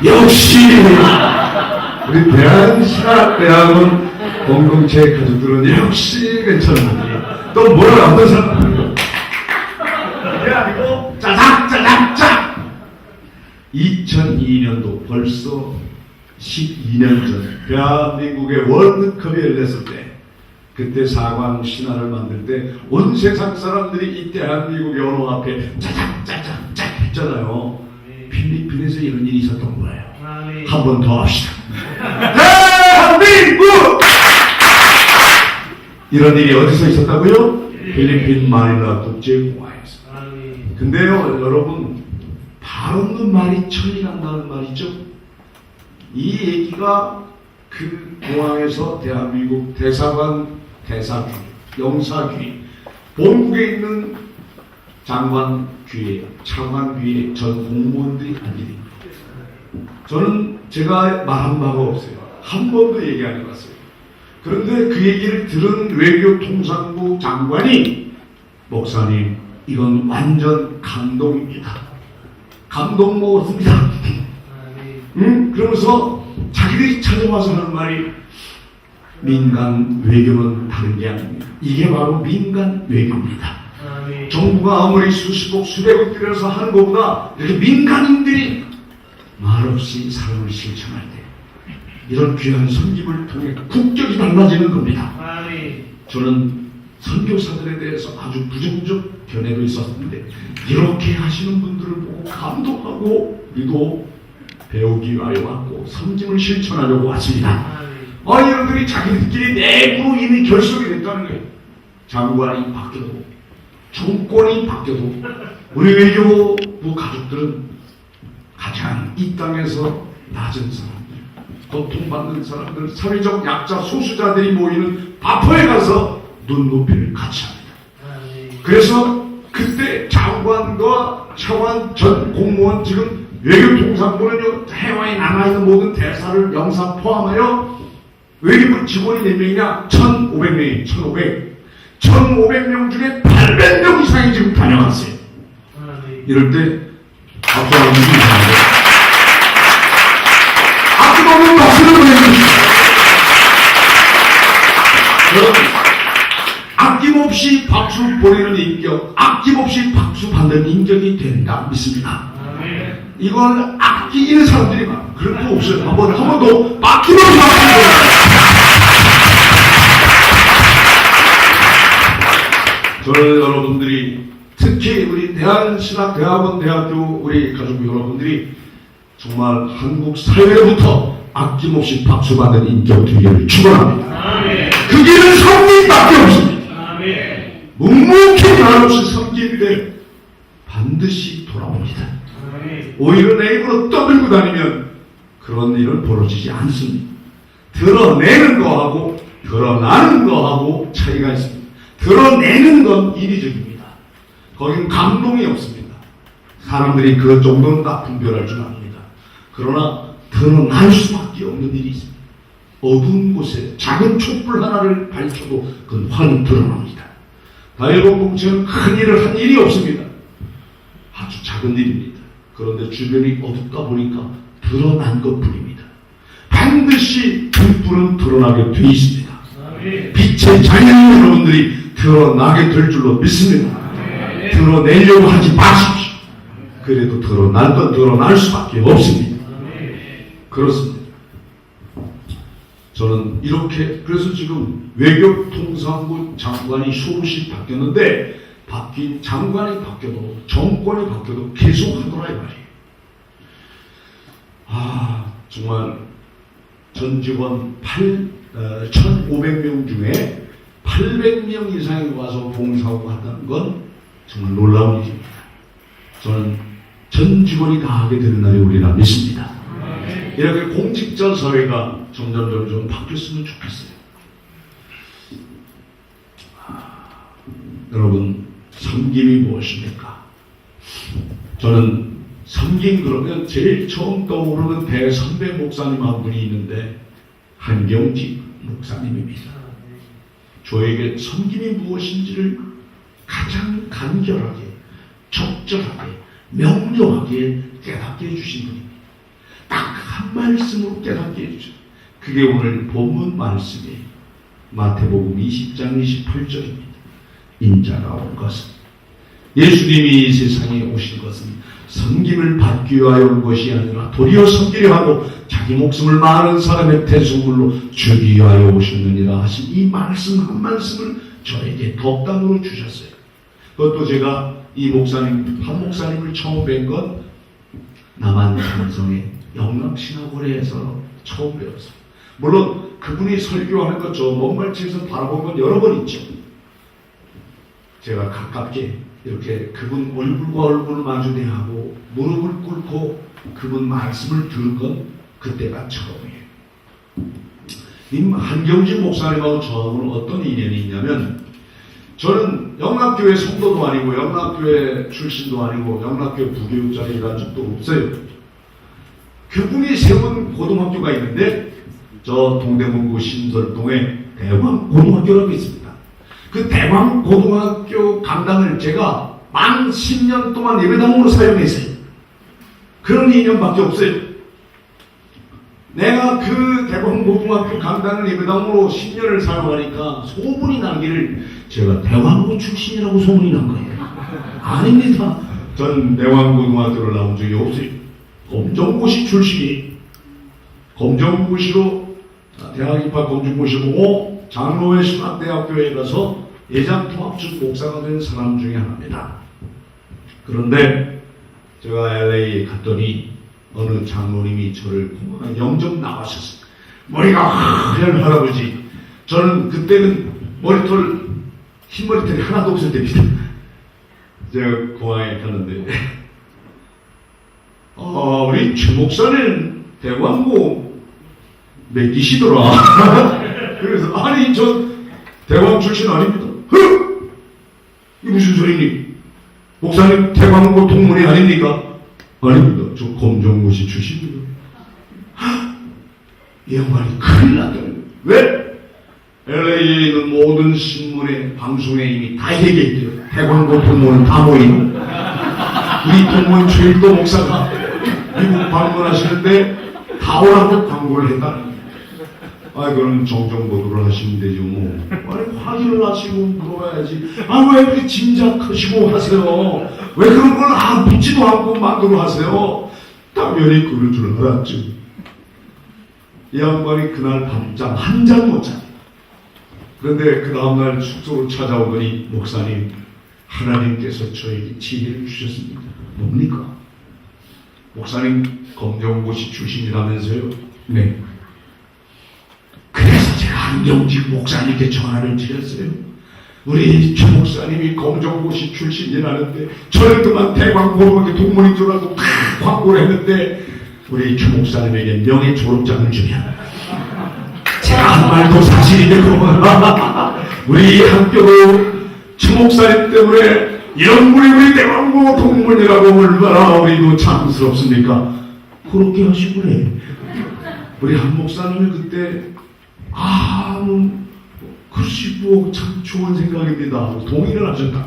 역시 우리 대한신학대학원 공동체 가족들은 역시 괜찮은데 또 뭐라 어떤 사람 그게 아니고 짜작짜작짜 2002년도 벌써 12년 전 대한민국의 월드컵이 열렸을 때 그때 사관 신화를 만들 때 온 세상 사람들이 이 대한민국의 언어 앞에 짜작짜작짜 했잖아요. 필리핀에서 이런 일이 있었던 거예요. 한 번 더 합시다. 대한민국! 이런 일이 어디서 있었다고요? 필리핀 마닐라 국제공항에서. 근데요 여러분 발 없는 말이 천이 난다는 말이죠. 이 얘기가 그 공항에서 대한민국 대사관 대사귀 영사귀 본국에 있는 장관 귀에 차관 귀에 전 공무원들이 알게 됩니다. 저는 제가 말한 바가 없어요. 한 번도 얘기 안 해봤어요. 그런데 그 얘기를 들은 외교통상부 장관이 목사님 이건 완전 감동입니다. 감동 먹었습니다. 그러면서 자기들이 찾아와서 하는 말이 민간 외교는 다른 게 아닙니다. 이게 바로 민간 외교입니다. 정부가 아무리 수십억 수백억 들여서 하는 것보다 이렇게 민간인들이 말없이 사람을 실천할 때 이런 귀한 선집을 통해 국격이 달라지는 겁니다. 저는 선교사들에 대해서 아주 부정적 견해도 있었는데 이렇게 하시는 분들을 보고 감동하고 우리도 배우기 위하여 왔고 선집을 실천하려고 왔습니다. 이분들이 자기들끼리 내부로 이미 결속이 됐다는 거예요. 장관이 바뀌어도 정권이 바뀌어도 우리 외교부 가족들은 가장 이 땅에서 낮은 사람들, 고통받는 사람들, 사회적 약자 소수자들이 모이는 바포에 가서 눈높이를 같이 합니다. 그래서 그때 장관과 차관 전 공무원 지금 외교통상부는요 해외에 나가있는 모든 대사를 영사 포함하여 외교부 직원이 몇 명이냐? 1,500명이 1,500명 중에 800명 이상이 지금 다녀갔어요. 이럴 때 박수 한번 주시면 아낌없는 박수를 보내주십시오. 아낌없이 박수 보내는 인격, 아낌없이 박수 받는 인격이 된다 믿습니다. 이걸 아끼는 사람들이 많아. 그런 거 없어요. 한 번 더 아낌없이 박수 보내요. 저는 여러분들이 특히 우리 대한신학대학원 대학교 우리 가족 여러분들이 정말 한국 사회로부터 아낌없이 박수받는 인격 되기를 축원합니다. 그 길은 성리밖에 없습니다. 묵묵히 말없이 섬기는데 반드시 돌아옵니다. 오히려 내 입으로 떠들고 다니면 그런 일은 벌어지지 않습니다. 드러내는 거하고 드러나는 거하고 차이가 있습니다. 드러내는 건 인위적입니다. 거기는 감동이 없습니다. 사람들이 그 정도는 다 분별할 줄 압니다. 그러나 드러날 수밖에 없는 일이 있습니다. 어두운 곳에 작은 촛불 하나를 밝혀도 그건 환히 드러납니다. 다일본 공채는 큰 일을 한 일이 없습니다. 아주 작은 일입니다. 그런데 주변이 어둡다 보니까 드러난 것뿐입니다. 반드시 불은 드러나게 돼 있습니다. 빛의 자연 여러분들이 드러나게 될 줄로 믿습니다. 드러내려고 하지 마십시오. 그래도 드러날 건 드러날 수밖에 없습니다. 그렇습니다. 저는 이렇게 그래서 지금 외교통상부 장관이 수없이 바뀌었는데 바뀐 장관이 바뀌어도 정권이 바뀌어도 계속 하더라 이 말이에요. 정말 전 직원 1,500명 중에 800명 이상이 와서 봉사하고 한다는 건 정말 놀라운 일입니다. 저는 전 직원이 다 하게 되는 날이 오리라 믿습니다. 이렇게 공직자 사회가 점점 바뀌었으면 좋겠어요. 여러분, 섬김이 무엇입니까? 저는 섬김 그러면 제일 처음 떠오르는 대선배 목사님 한 분이 있는데 한경직 목사님입니다. 저에게 섬김이 무엇인지를 가장 간결하게, 적절하게, 명료하게 깨닫게 해주신 분입니다. 딱 한 말씀으로 깨닫게 해주죠. 그게 오늘 본문 말씀이에요. 마태복음 20장 28절입니다. 인자가 온 것은, 예수님이 이 세상에 오신 것은 섬김을 받기 위하여 온 것이 아니라 도리어 섬기려 하고 자기 목숨을 많은 사람의 대속물로 주기 위하여 오셨느니라 하신 이 말씀 한 말씀을 저에게 덕담으로 주셨어요. 그것도 제가 이 목사님, 한 목사님을 처음 뵌 건 남한 산성의 영락신학원에서 처음 배웠어요. 물론 그분이 설교하는 것 저 먼발치에서 바라본 건 여러 번 있죠. 제가 가깝게 이렇게 그분 얼굴과 얼굴을 마주대하고 무릎을 꿇고 그분 말씀을 들은 건 그때가 처음이에요. 한경진 목사님하고 저하고는 어떤 인연이 있냐면, 저는 영락교회 성도도 아니고 영락교회 출신도 아니고 영락교회 부교육자를 일한 적도 없어요. 그분이 세운 고등학교가 있는데 저 동대문구 신설동에 대광고등학교라고 있습니다. 그 대광고등학교 강당을 제가 만 10년 동안 예배당으로 사용했어요. 그런 인연밖에 없어요. 내가 그 대광고등학교 강당을 예배당으로 10년을 사용하니까 소문이 나기를 제가 대광고 출신이라고 소문이 난 거예요. 아닙니다. 전 대광고등학교를 나온 적이 없어요. 검정고시 출신이, 검정고시로 대학 입학 검정고시 보고 장로회 신학대학교에 가서 예장통합중 목사가 된 사람 중에 하나입니다. 그런데 제가 LA에 갔더니 어느 장로님이 저를 공항에 영접 나가셨어요. 머리가 하얀 할아버지. 저는 그때는 머리털, 흰머리털이 하나도 없을 때입니다. 제가 공항에 가는데 우리 최 목사는 대광고 매기시더라. 그래서 아니 저 대광 출신 아닙니다. 이게 무슨 소리니? 목사님 대광고 동문이 아닙니까? 아닙니다. 저 검정고시 출신입니다. 이 양반이 큰일 났다는 거예요. 왜? LA에 있는 모든 신문에 방송에 이미 다 얘기했대요. 대광고 동문은 다 모이는 우리 동문 최일도 목사가 미국 방문하시는데 다 오라고 광고를 했다는 거예요. 그럼 정정보도를 하시면 되죠 뭐. 확인을 하시고 물어봐야지. 왜 이렇게 짐작하시고 하세요? 왜 그런 걸 묻지도 않고 만들어 하세요? 당연히 그럴 줄 알았죠. 이 양반이 그날 밤잠 한 잔 못 잤어요. 그런데 그 다음날 숙소로 찾아오더니 목사님, 하나님께서 저에게 지혜를 주셨습니다. 뭡니까? 목사님 검정고시 출신이라면서요? 네. 그래서 제가 한경직 목사님께 전화를 드렸어요. 우리 최 목사님이 검정고시 출신이라는데 저는 그만 대광고등학교 동문인 줄 알고 광고를 했는데 우리 최 목사님에게 명예 졸업장을 주면 제가 한 말도 사실이 되고 우리 학교도 최 목사님 때문에 이런 분이 우리 대광고 동문이라고 얼마나 우리도 참스럽습니까? 그렇게 하시구래. 우리 한 목사님이 그때 글쎄 참 좋은 생각입니다. 동의를 하셨다.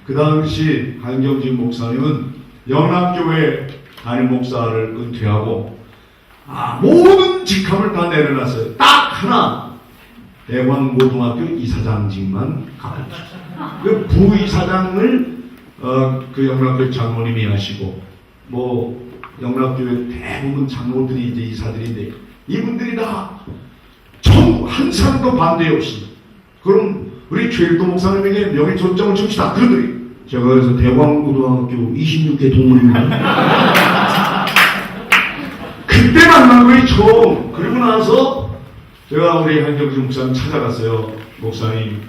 그 당시 한경진 목사님은 영락교회 담임 목사를 은퇴하고 모든 직함을 다 내려놨어요. 딱 하나 대광고등학교 이사장직만 가르쳤어요. 그 부이사장을 그 영락교회 장로님이 하시고, 영락교회 대부분 장로들이 이제 이사들인데, 이분들이 다 한 사람도 반대 없이, 그럼 우리 최일도 목사님에게 명예 초점을 줍시다. 그러더니, 제가 그래서 대광고등학교 26개 동문입니다. 그때 만난 거예요, 처음. 그리고 나서 제가 우리 한경주 목사님 찾아갔어요. 목사님,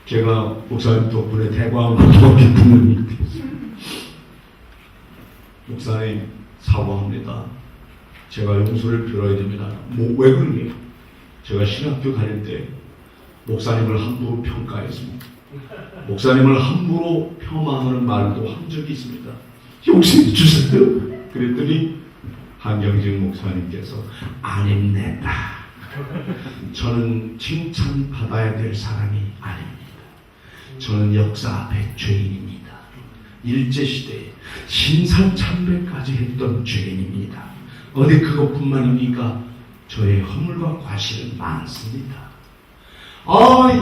제가 목사님 덕분에 대광고등학교 동문입니다. 목사님, 사과합니다. 제가 용서를 빌어야 됩니다. 왜 그러냐? 제가 신학교 다닐 때 목사님을 함부로 평가했습니다. 목사님을 함부로 폄하하는 말도 한 적이 있습니다. 용서해 주세요. 그랬더니 한경진 목사님께서 아닙니다. 저는 칭찬받아야 될 사람이 아닙니다. 저는 역사 앞에 죄인입니다. 일제시대에 신사참배까지 했던 죄인입니다. 어디 그것뿐만입니까? 저의 허물과 과실은 많습니다.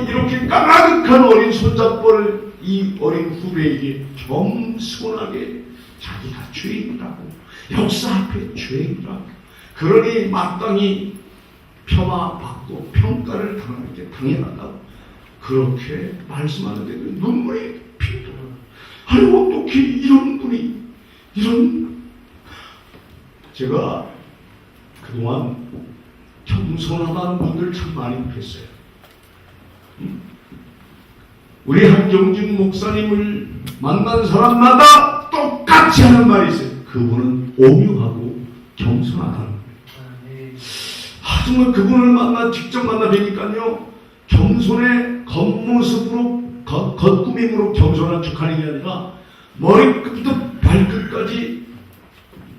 이렇게 까마득한 어린 손잡벌을 이 어린 후배에게 겸손하게 자기가 죄인이라고, 역사 앞에 죄인이라고, 그러니 마땅히 폄하받고 평가를 당하는 게 당연하다고 그렇게 말씀하는데 눈물이 피더라고요. 아니 어떻게 이런 분이 제가 그동안 겸손하다는 분들 참 많이 뵀어요. 우리 한경준 목사님을 만난 사람마다 똑같이 하는 말이 있어요. 그분은 오묘하고 겸손하다는 거예요. 정말 그분을 직접 만나 뵈니까요, 겸손의 겉모습으로, 겉구밈으로 겸손한 척하는 게 아니라 머리끝부터 발끝까지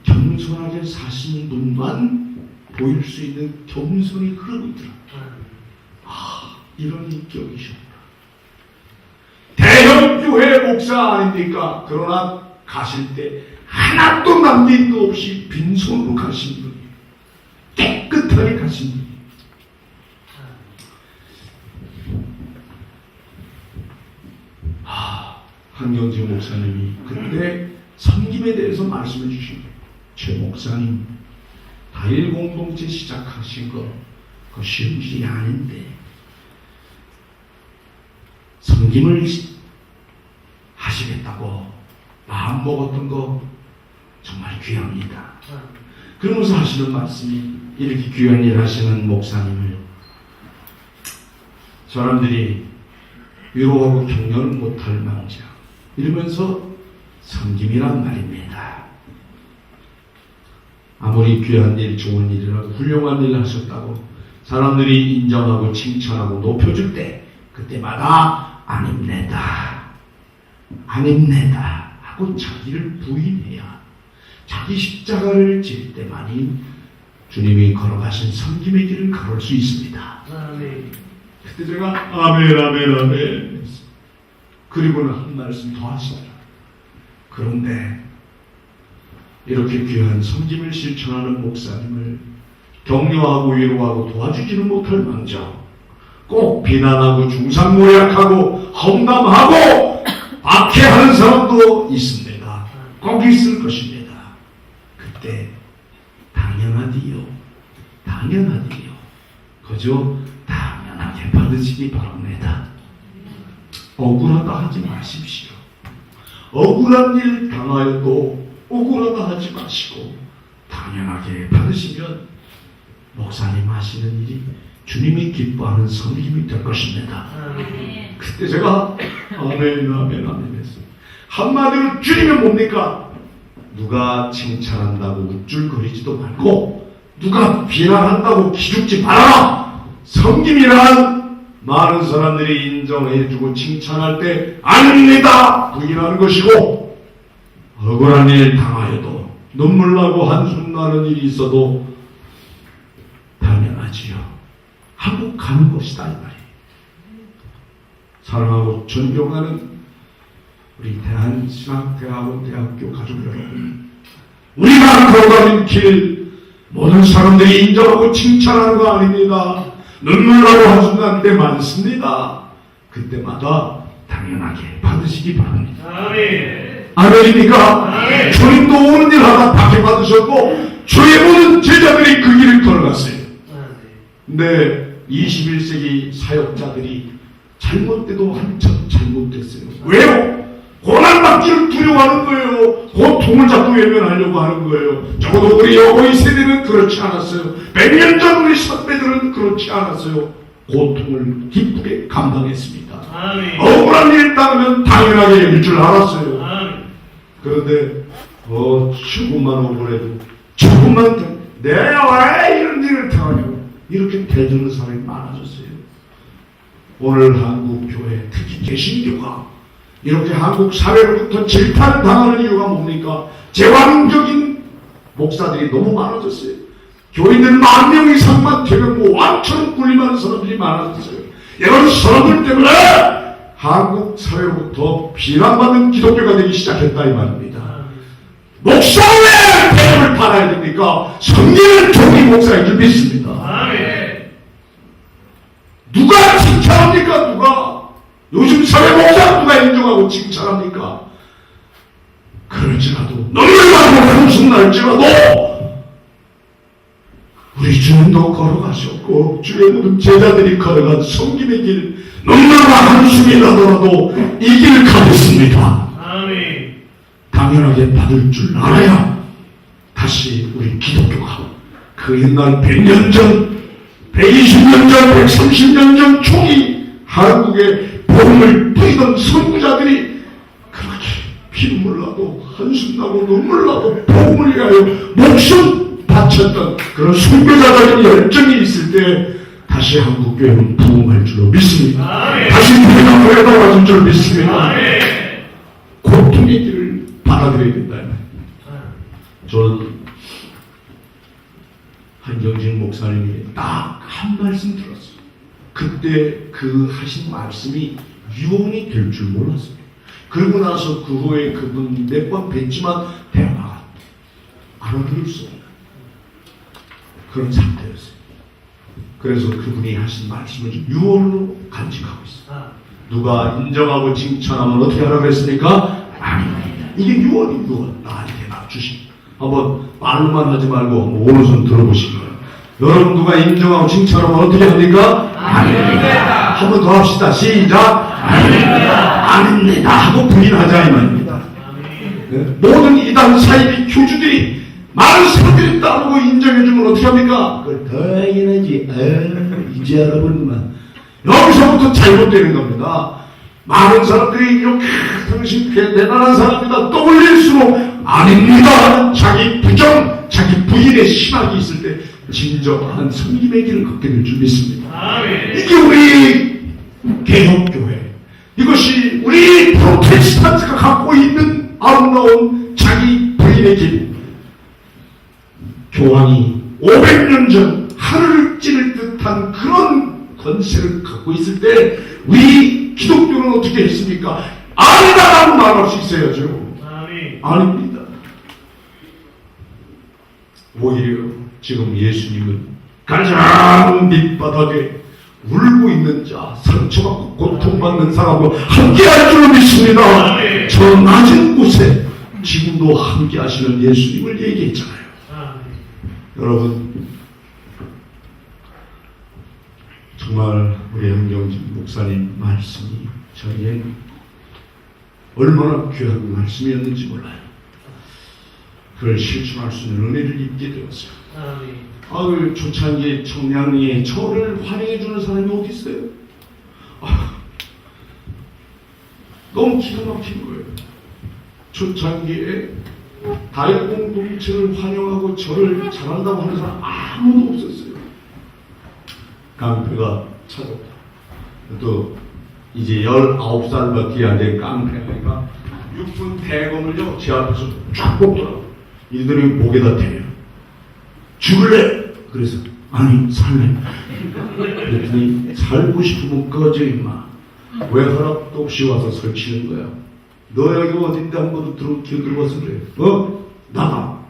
겸손하게 사시는 분만 보일 수 있는 겸손이 흐르고 있더라고요. 이런 인격이십니다. 대형교회 목사 아닙니까? 그러나 가실 때 하나도 남긴 거 없이 빈손으로 가신 분이에요. 깨끗하게 가신 분이에요. 한경진 목사님이 그때 섬김에 대해서 말씀해 주신 거예요. 최 목사님, 다일 공동체 시작하신 거 그거 쉬운 일이 아닌데 섬김을 하시겠다고 마음 먹었던 거 정말 귀합니다. 그러면서 하시는 말씀이, 이렇게 귀한 일 하시는 목사님을 사람들이 위로하고 격려를 못할 망정 이러면서 섬김이란 말입니다. 아무리 귀한 일, 좋은 일이라고 훌륭한 일을 하셨다고 사람들이 인정하고 칭찬하고 높여줄 때 그때마다 아닙니다 하고 자기를 부인해야 자기 십자가를 질 때만이 주님이 걸어가신 섬김의 길을 걸을 수 있습니다. 그때 제가 아멘 그리고는 한 말씀 더 하시더라. 그런데 이렇게 귀한 섬김을 실천하는 목사님을 격려하고 위로하고 도와주지는 못할 망정 꼭 비난하고 중상모략하고 험담하고 박해하는 사람도 있습니다. 꼭 있을 것입니다. 그때 당연하디요. 그저 당연하게 받으시기 바랍니다. 억울하다 하지 마십시오. 억울한 일 당하여도 억울하다 하지 마시고 당연하게 받으시면 목사님 하시는 일이 주님이 기뻐하는 섬김이 될 것입니다. 그때 제가 아멘 했어요. 한마디로 주님은 뭡니까? 누가 칭찬한다고 우쭐거리지도 말고 누가 비난한다고 기죽지 말아라. 섬김이란 많은 사람들이 인정해주고 칭찬할 때 아닙니다 부인하는 것이고, 억울한 일 당하여도 눈물 나고 한숨 나는 일이 있어도 당연하지요 하고 가는 것이다 이 말이에요. 사랑하고 존경하는 우리 대한신학대학원 대학교 가족 여러분, 우리가 걸어가는 길 모든 사람들이 인정하고 칭찬하는 거 아닙니다. 눈물 나고 한숨 나는 때 많습니다. 그때마다 당연하게 받으시기 바랍니다. 아멘. 아멘입니까? 주님도 오는 일 하나 박해 받으셨고 주의 모든 제자들이 그 길을 걸어갔어요. 근데 21세기 사역자들이 잘못돼도 한참 잘못됐어요. 왜요? 고난받기를 두려워하는 거예요. 고통을 자꾸 외면하려고 하는 거예요. 적어도 우리 여고의 세대는 그렇지 않았어요. 100년 전 우리 선배들은 그렇지 않았어요. 고통을 기쁘게 감당했습니다. 아멘. 억울한 일을 당하면 당연하게 일 줄 알았어요. 아멘. 그런데 조금만 억울해도 조금만 내가 왜 이런 일을 당하냐고 이렇게 대드는 사람이 많아졌어요. 오늘 한국 교회, 특히 개신교가 이렇게 한국 사회로부터 질타를 당하는 이유가 뭡니까? 제왕적인 목사들이 너무 많아졌어요. 교인들 10,000명 이상만 되면 뭐 왕처럼 군림하는 사람들이 많아졌어요. 이런 사람들 때문에 한국 사회로부터 비난받는 기독교가 되기 시작했다 이 말입니다. 목사 왜 대접을 받아야 됩니까? 성경은 종이 목사인 줄 믿습니다. 아멘. 누가 칭찬합니까? 누가? 요즘 사회 목사 누가 인정하고 칭찬합니까? 그럴지라도 너무나도 한숨 날지라도 우리 주님도 걸어가셨고 주의 모든 제자들이 걸어간 성김의 길 너무나 한숨이 나더라도 이 길 가겠습니다. 아멘. 당연하게 받을 줄 알아야 다시 우리 기독교가 그 옛날 100년 전 120년 전 130년 전 총이 한국에 복음을 뿌리던 선구자들이 그렇게 피눈물 나도 한숨 나고 눈물 나도 복음을 위하여 목숨 바쳤던 그런 선교자들의 열정이 있을 때 다시 한국교회는 부흥할 줄로 믿습니다. 아멘. 다시 우리가 회복할 줄 믿습니다. 아멘. 고통의 길을 받아들여야 된다. 저는 한경진 목사님이 딱 한 말씀 들었어요. 그때 그 하신 말씀이 유언이 될 줄 몰랐습니다. 그러고 나서 그 후에 그분 몇 번 뵀지만 대화가 알아들을 수 없는 그런 상태였어요. 그래서 그분이 하신 말씀을 유언으로 간직하고 있어요. 누가 인정하고 칭찬하면 어떻게 하라고 했습니까? 아닙니다. 이게 유언이 유언. 나한테 주신. 한번 말로만 하지 말고 오른손 들어보시기 여러분 누가 인정하고 칭찬하면 어떻게 합니까? 아닙니다. 한 번 더 합시다. 시작. 아닙니다. 아닙니다. 하고 부인하자 이 말입니다. 네? 모든 이단 사이비 교주들이 많은 사람들이 따르고 인정해주면 어떻게 합니까? 그걸 당연하지. 이제 알아보는구만. 여기서부터 잘못되는 겁니다. 많은 사람들이 이렇게 당신 대단한 사람이다 떠올릴수록 아닙니다. 자기 부정, 자기 부인의 신학이 있을 때 진정한 성김의 길을 걷게 될 줄 믿습니다. 아멘. 이게 우리 개혁교회, 이것이 우리 프로테스탄트가 갖고 있는 아름다운 자기 부인의 길. 교황이 500년 전 하늘을 찌를 듯한 그런 권세를 갖고 있을 때 우리 기독교는 어떻게 했습니까? 아니다라고 말할 수 있어야죠. 아멘. 아닙니다. 오히려 지금 예수님은 가장 밑바닥에 울고 있는 자, 상처받고 고통받는 사람과 함께할 줄 믿습니다. 아멘. 저 낮은 곳에 지금도 함께하시는 예수님을 얘기했잖아요. 아멘. 여러분 정말 우리 한경진 목사님 말씀이 저희에게 얼마나 귀한 말씀이었는지 몰라요. 그걸 실천할 수 있는 은혜를 입게 되었어요. 아멘. 아유, 초창기 청량리에 저를 환영해주는 사람이 어디 있어요? 너무 기가 막힌 거예요. 초창기에 다일 공동체를 환영하고 저를 잘한다고 하는 사람 아무도 없었어요. 깡패가 찾았다. 또 이제 19살밖에 안 된 깡패가 6분 대검을요 제 앞에서 쫙 뽑더라고. 이들이 목에다 대요. 죽을래? 그래서 아니 살래. 그랬더니 살고 싶으면 꺼져 임마. 왜 허락도 없이 와서 설치는 거야? 너 여기 어딘데 한 번도 들어와서 그래. 나가.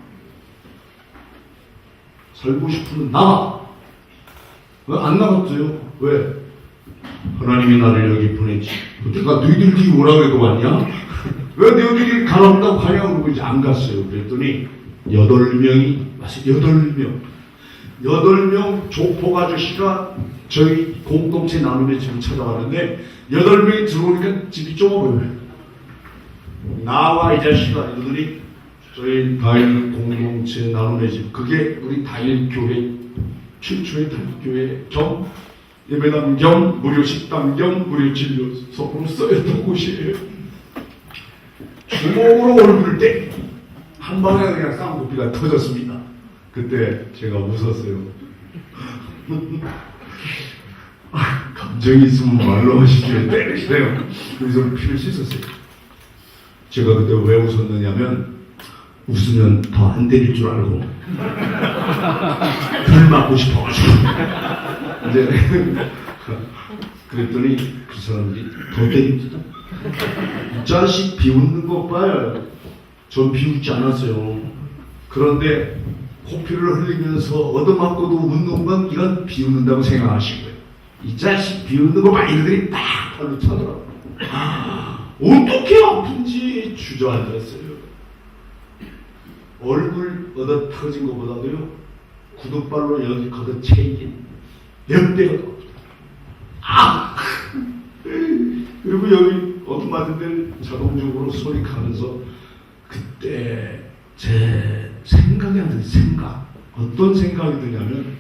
살고 싶으면 나가. 안 나갔어요. 왜? 하나님이 나를 여기 보냈지. 내가 너희들끼리 오라고 해도 왔냐? 왜 너희들끼리 가라고 하냐고 그러고 이제 안 갔어요. 그랬더니 8명이 왔어요. 8명 조폭 아저씨가 저희 공동체 나눔의 집을 찾아왔는데 8명이 들어오니까 집이 좁아 보여요. 나와 이 자식아 이러더니 저희 다일 공동체 나눔의 집, 그게 우리 다일교회 최초의 다일교회 겸 예배당 겸 무료 식당 겸 무료 진료소로 쓰였던 곳이에요. 주먹으로 얼굴을 때 한 방에 그냥 쌍꺼풀이가 터졌습니다. 그때 제가 웃었어요. 감정이 있으면 말로 하시죠. 때리시네요. 그래서 피를 씻었어요. 제가 그때 왜 웃었느냐면 웃으면 더 안 때릴 줄 알고 덜 맞고 싶어가지고 이제 그랬더니 그 사람들이 더 때립니다. 이 자식 비웃는 거 봐요. 전 비웃지 않았어요. 그런데 코피를 흘리면서 얻어맞고도 웃는 건 이건 비웃는다고 생각하신 거예요. 이 자식 비웃는 거 봐 이들이 딱 발로 차더라고요. 어떻게 아픈지 주저앉았어요. 얼굴 얻어 터진 것보다도요 구둣발로 여기 걷어 채이긴 몇 배가 더 아프다. 그리고 여기 얻어맞은 데는 자동적으로 소리 가면서 그때 제 생각이 안 들어요. 생각. 어떤 생각이 드냐면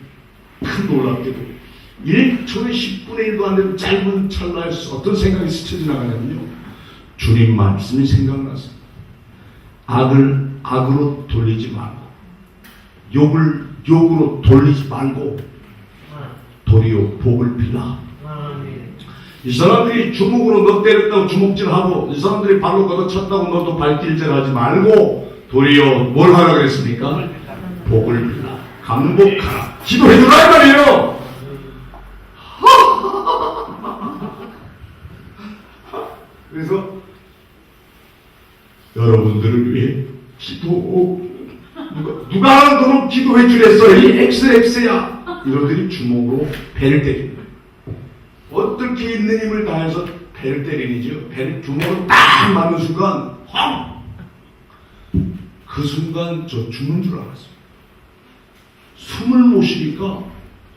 큰 놀랍게도 1초에 10분의 1도 안 되는 짧은 찰나에 어떤 생각이 스쳐 지나가냐면요. 주님 말씀이 생각났어요. 악을 악으로 돌리지 말고 욕을 욕으로 돌리지 말고 도리어 복을 빌라. 이 사람들이 주먹으로 너 때렸다고 주먹질하고 이 사람들이 발로 걷어쳤다고 너도 발길질하지 말고 도리어 뭘 하라 그랬습니까? 복을 빌라. 강복하라. 기도해주라 이 말이에요. 그래서 여러분들을 위해 기도 누가 하도록 기도해 주랬어. 이 XX야. 이러더니 주먹으로 배를 때립니다. 어떻게 있는 힘을 다해서 배를 때리니죠. 배를 주먹으로 딱 맞는 순간 황! 그 순간 저 죽는 줄 알았어요. 숨을 못 쉬니까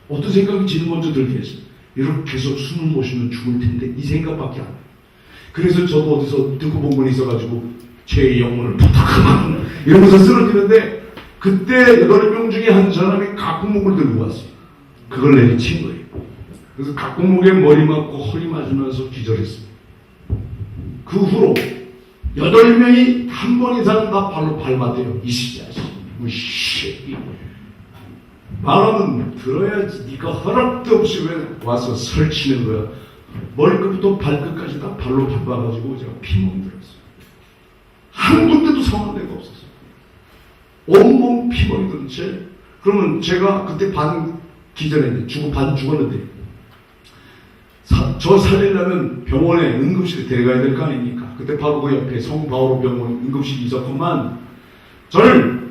어떤 생각이 지는 먼저 들겠어요. 이렇게 해서 숨을 못 쉬면 죽을 텐데 이 생각밖에 안 해요. 그래서 저도 어디서 듣고 본 건 있어가지고 제 영혼을 부탁하면 이러면서 쓰러지는데 그때 8명 중에 한 사람이 각국목을 들고 왔어요. 그걸 내리친 거예요. 그래서 각국목에 머리 맞고 허리 맞으면서 기절했습니다. 그 후로 8명이 한 번 이상 다 발로 밟았대요. 이 시자식. 말하면 들어야지. 네가 허락도 없이 왜 와서 설치는 거야. 머리끝부터 발끝까지 다 발로 밟아가지고 제가 피멍 들었어요. 한 군데도 성한 데가 없었어요. 온몸 피멍이 든 채. 그러면 제가 그때 반 기절했는데 반 죽었는데 저 살리려면 병원에 응급실에 데려가야 될 거 아닙니까? 그때 바로 그 옆에 성바오로 병원 응급실이 있었구만. 저를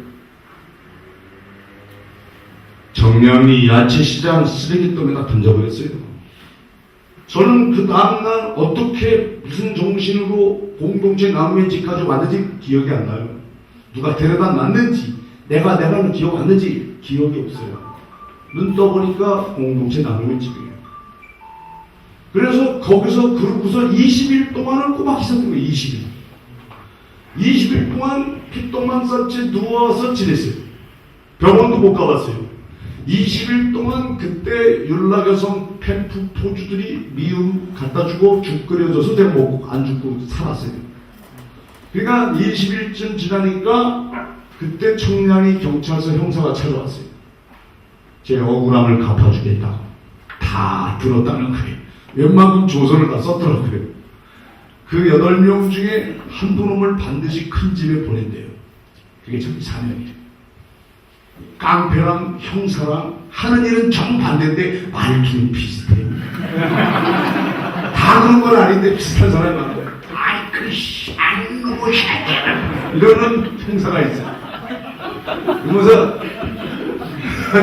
정량리 야채시장 쓰레기통에다 던져버렸어요. 저는 그 다음날 어떻게 무슨 정신으로 공동체 나눔의 집까지 왔는지 기억이 안 나요. 누가 데려다 놨는지 내가 기억 왔는지 기억이 없어요. 눈 떠보니까 공동체 나눔의 집이에요. 그래서 거기서 그러고서 20일 동안은 꼬박 있었던 거예요. 20일 동안 핏똥만 쌌지 누워서 지냈어요. 병원도 못 가봤어요. 20일 동안 그때 윤락여성 팸프 포주들이 미음 갖다 주고 죽 끓여줘서 제가 먹고 안 죽고 살았어요. 그러니까 20일쯤 지나니까 그때 청량리 경찰서 형사가 찾아왔어요. 제 억울함을 갚아주겠다고. 다 들었다는 거예요. 웬만큼 조서를 다 썼더라고요. 그 8명 중에 한 놈을 반드시 큰 집에 보낸대요. 그게 저기 사명이에요. 깡패랑 형사랑 하는 일은 정반대인데 말투는 비슷해요. 다 그런 건 아닌데 비슷한 사람이 많아요. 아이 그씨 안 누구 새끼야 이러는 형사가 있어요. 그러면서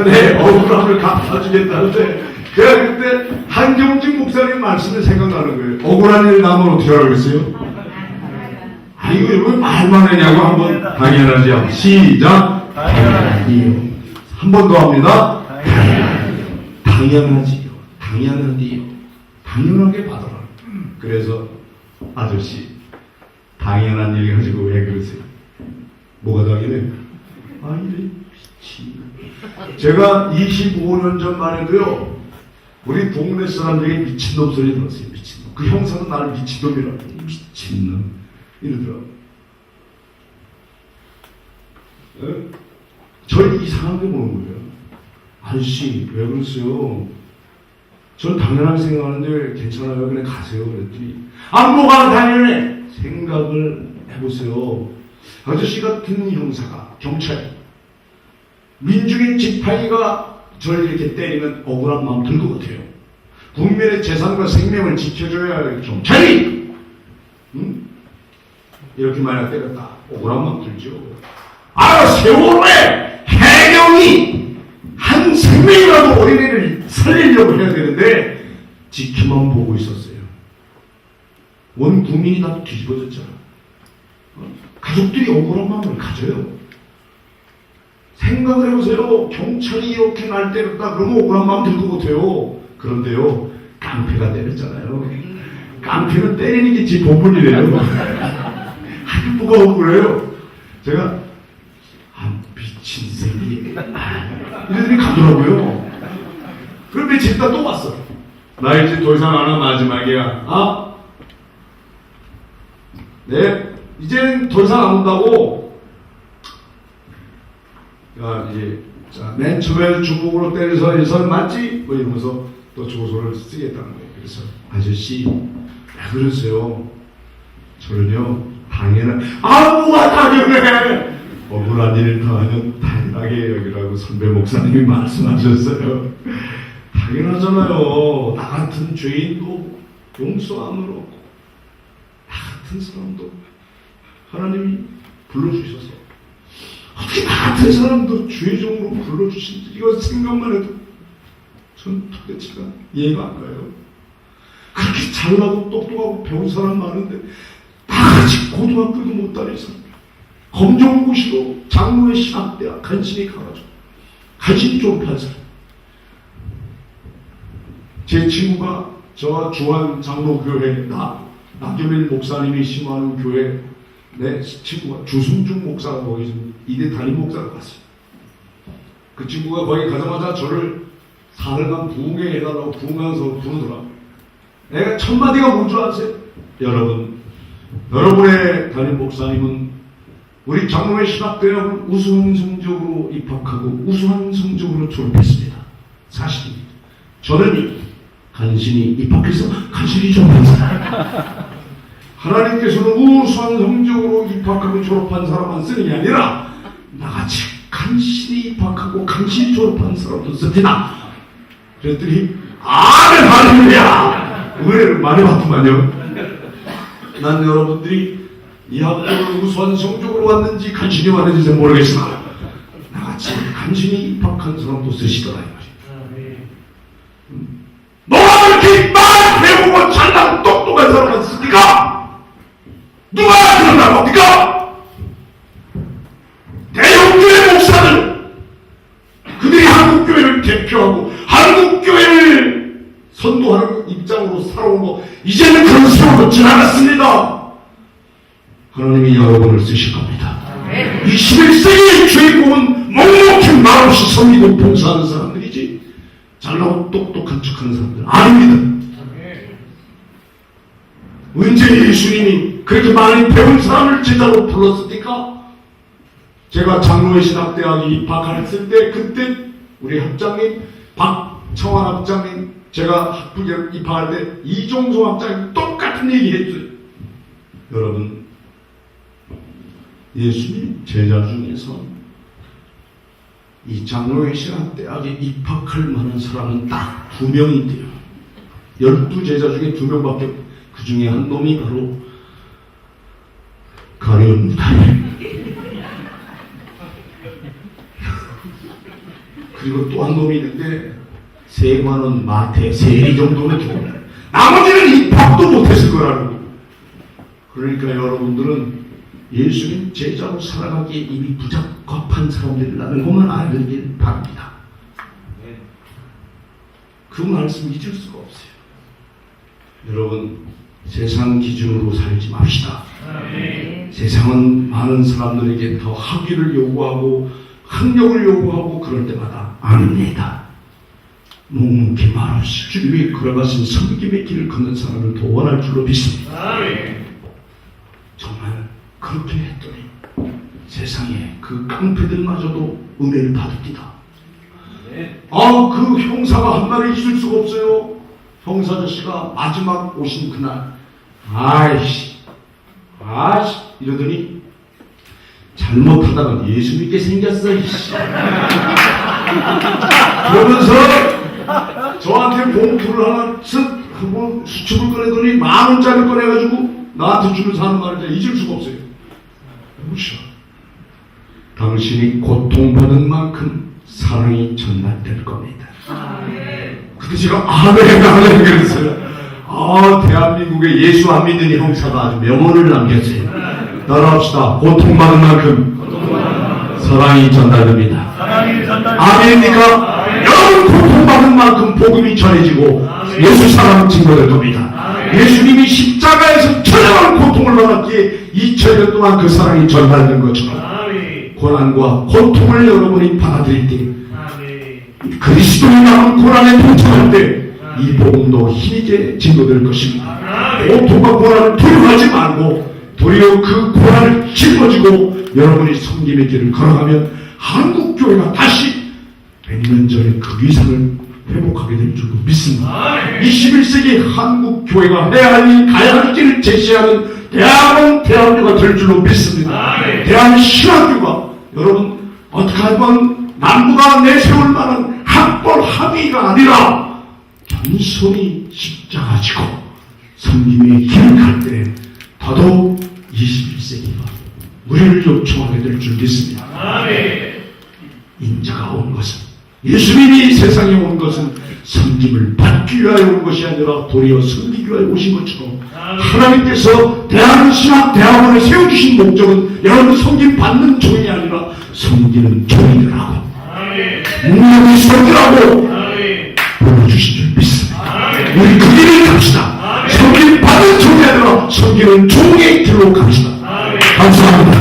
내 억울함을 갚아주겠다는데 제가 그때 한경직 목사님 말씀이 생각나는 거예요. 억울한 일 나면 어떻게 하라고 그랬어요? 아이고, 왜 말만 하냐고 한번 당연하죠. 시작. 당연하지요. 한 번 더 합니다. 당연하지요. 당연하지요. 당연하게 받아라. 그래서 아저씨, 당연한 일 가지고 왜 그러세요? 뭐가 당연해요? 아, 이래 미친. 제가 25년 전만 해도요, 우리 동네 사람들에게 미친놈 소리 들었어요. 미친놈. 그 형사는 나를 미친놈이라고. 미친놈. 이러더라고요. 절 이상하게 보는 거예요. 아저씨, 왜 그러세요? 전 당연하게 생각하는데 괜찮아요. 그냥 가세요. 그랬더니, 아, 뭐가 당연해? 생각을 해보세요. 아저씨 같은 형사가, 경찰, 민중의 지팡이가 저를 이렇게 때리면 억울한 마음 들 것 같아요. 국민의 재산과 생명을 지켜줘야 할 경찰이! 응? 이렇게 만약 때렸다. 억울한 마음 들죠. 아, 세월호에 해경이 한 생명이라도 어린이를 살리려고 해야 되는데 지켜만 보고 있었어요. 온 국민이 다 뒤집어졌잖아. 가족들이 억울한 마음을 가져요. 생각을 해보세요. 경찰이 이렇게 날 때렸다 그러면 억울한 마음 들 것 같아요. 그런데요, 깡패가 때렸잖아요. 깡패는 때리는 게 제 본분이래요. 아니, 뭐가 억울해요? 제가 미친 새끼 이러더니 가더라고요. 그럼 며칠 있다 또 왔어. 나 이제 더 이상 안 하면 마지막이야. 아? 네, 이제는 더 이상 안 온다고. 야, 이제, 자, 맨 처음에 주먹으로 때려서 해서 맞지? 뭐 이러면서 또 조소를 쓰겠다는 거예요. 그래서, 아저씨, 왜 그러세요? 저는요, 뭐가 당연해! 억울한 일을 당하면 당연하게 여기라고 선배 목사님이 말씀하셨어요. 당연하잖아요. 나 같은 죄인도 용서함으로 나 같은 사람도 하나님이 불러주셔서 어떻게 나 같은 사람도 죄종으로 불러주신지 이거 생각만 해도 전 도대체가 이해가 안 가요. 그렇게 잘나고 똑똑하고 배운 사람 많은데 다같이 고등학교도 못 다닌 사람, 검정고시도 장로의 신학대학 간신히 가가지고 간신히 졸업한 사람. 제 친구가 저와 주한 장로교회 나경일 목사님이 심호하는 교회 내 친구가 주승중 목사가 거기 좀 이대 담임 목사로 갔어요. 그 친구가 거기 가자마자 저를 사흘간 부흥회 해달라고 부흥하면서 부르더라고요. 내가 첫 마디가 뭔 줄 아세요? 여러분의 담임 목사님은 우리 장로회 신학대학을 우수한 성적으로 입학하고 우수한 성적으로 졸업했습니다. 사실입니다. 저는 간신히 입학해서 간신히 졸업한 사람. 하나님께서는 우수한 성적으로 입학하고 졸업한 사람만 쓰는 게 아니라 나같이 간신히 입학하고 간신히 졸업한 사람도 쓰시나. 그랬더니 아멘 할렐루야 은혜를 많이 받더만요. 난 여러분들이 이 학교를 우수한 성적으로 왔는지 간신히 왔는지 모르겠으나 나같이 간신히 입학한 사람도 쓰시더라 이 말이에요. 너가 그렇게 말 배우고 잘나고 똑똑한 사람만 쓰니까 누가 그런다고 합니까? 대형교회 목사들 그들이 한국교회를 대표하고 한국교회를 선도하는 입장으로 살아온 거 이제는 그런 세월도 지나갔습니다. 하나님이 여러분을 쓰실 겁니다. 21세기의 주인공은 묵묵히 말없이 섬기고 봉사하는 사람들이지 잘나고 똑똑한 척하는 사람들 아닙니다. 언제 예수님이 그렇게 많이 배운 사람을 제자로 불렀습니까? 제가 장로회 신학대학에 입학했을 때 그때 우리 학장님 박청환 학장님 제가 학부에 입학할 때 이종소 학장님 똑같은 얘기 했어요. 여러분 예수님 제자 중에서 이 장로회 신학대학에 입학할 만한 사람은 딱 2명인데요. 12제자 중에 2명밖에 없어요. 그 중에 한 놈이 바로 가룟입니다. 그리고 또 한 놈이 있는데 세관은 마태, 세리 정도는 좋아요. 나머지는 입학도 못했을 거라고. 그러니까 여러분들은 예수님 제자로 살아가기에 이미 부적합한 사람들이라는 것만 알길 바랍니다. 그 말씀 잊을 수가 없어요. 여러분, 세상 기준으로 살지 맙시다. 세상은 많은 사람들에게 더 학위를 요구하고 학력을 요구하고 그럴 때마다 아닙니다. 묵묵히 말없이 주님 위에 걸어가신 섬김의 길을 걷는 사람을 더 원할 줄로 믿습니다. 정말 그렇게 했더니 세상에 그 깡패들마저도 은혜를 받읍니다. 그 형사가 한 말을 잊을 수가 없어요. 형사 아저씨가 마지막 오신 그날 아이씨 이러더니 잘못하다가 예수 믿게 생겼어 이씨. 그러면서 저한테 봉투를 하나 쓱 수첩을 꺼내더니 10,000원짜리 꺼내가지고 나한테 주면서 하는 말을 잊을 수가 없어요. 보시오. 당신이 고통받은 만큼 사랑이 전달될 겁니다. 그때 제가 아멘 그랬어요. 대한민국의 예수 안 믿는 형사가 아주 명언을 남겼어요. 따라합시다. 고통받은 만큼 사랑이 전달됩니다. 아멘입니까? 여러분 고통받은 만큼 복음이 전해지고 예수 사랑 증거될 겁니다. 예수님이 십자가에서 처절한 고통을 받았기에 2000년 동안 그 사랑이 전달된 것처럼 고난과 고통을 여러분이 받아들일 때 그리스도의 남은 고난에 동참할 때 이 복음도 힘있게 증거될 것입니다. 고통과 고난을 두려워하지 말고 도리어 그 고난을 짊어지고 여러분이 섬김의 길을 걸어가면 한국교회가 다시 100년 전의 그 위상을 회복하게 될 줄로 믿습니다. 21세기 한국교회가 해야 할 일, 가야 할 길을 제시하는 대한민국가 될 줄로 믿습니다. 대한신학교가 여러분 어떻게 하면 남부가 내세울 만한 학벌 합의가 아니라 단순히 십자가 지고 섬김의 길을 갈 때 더더욱 21세기가 우리를 요청하게 될 줄 믿습니다. 인자가 온 것은 예수님이 세상에 온 것은 섬김을 받기 위하여 온 것이 아니라 도리어 섬기기 위하여 오신 것처럼 하나님께서 대한신학대학원에 세워주신 목적은 여러분 섬김 받는 종이 아니라 섬기는 종이라고 능력이 섬기라고 보여주신 줄 믿습니다. 우리 그 길을 갑시다. 섬김 받는 종이 아니라 섬기는 종의 길로 갑시다. 감사합니다.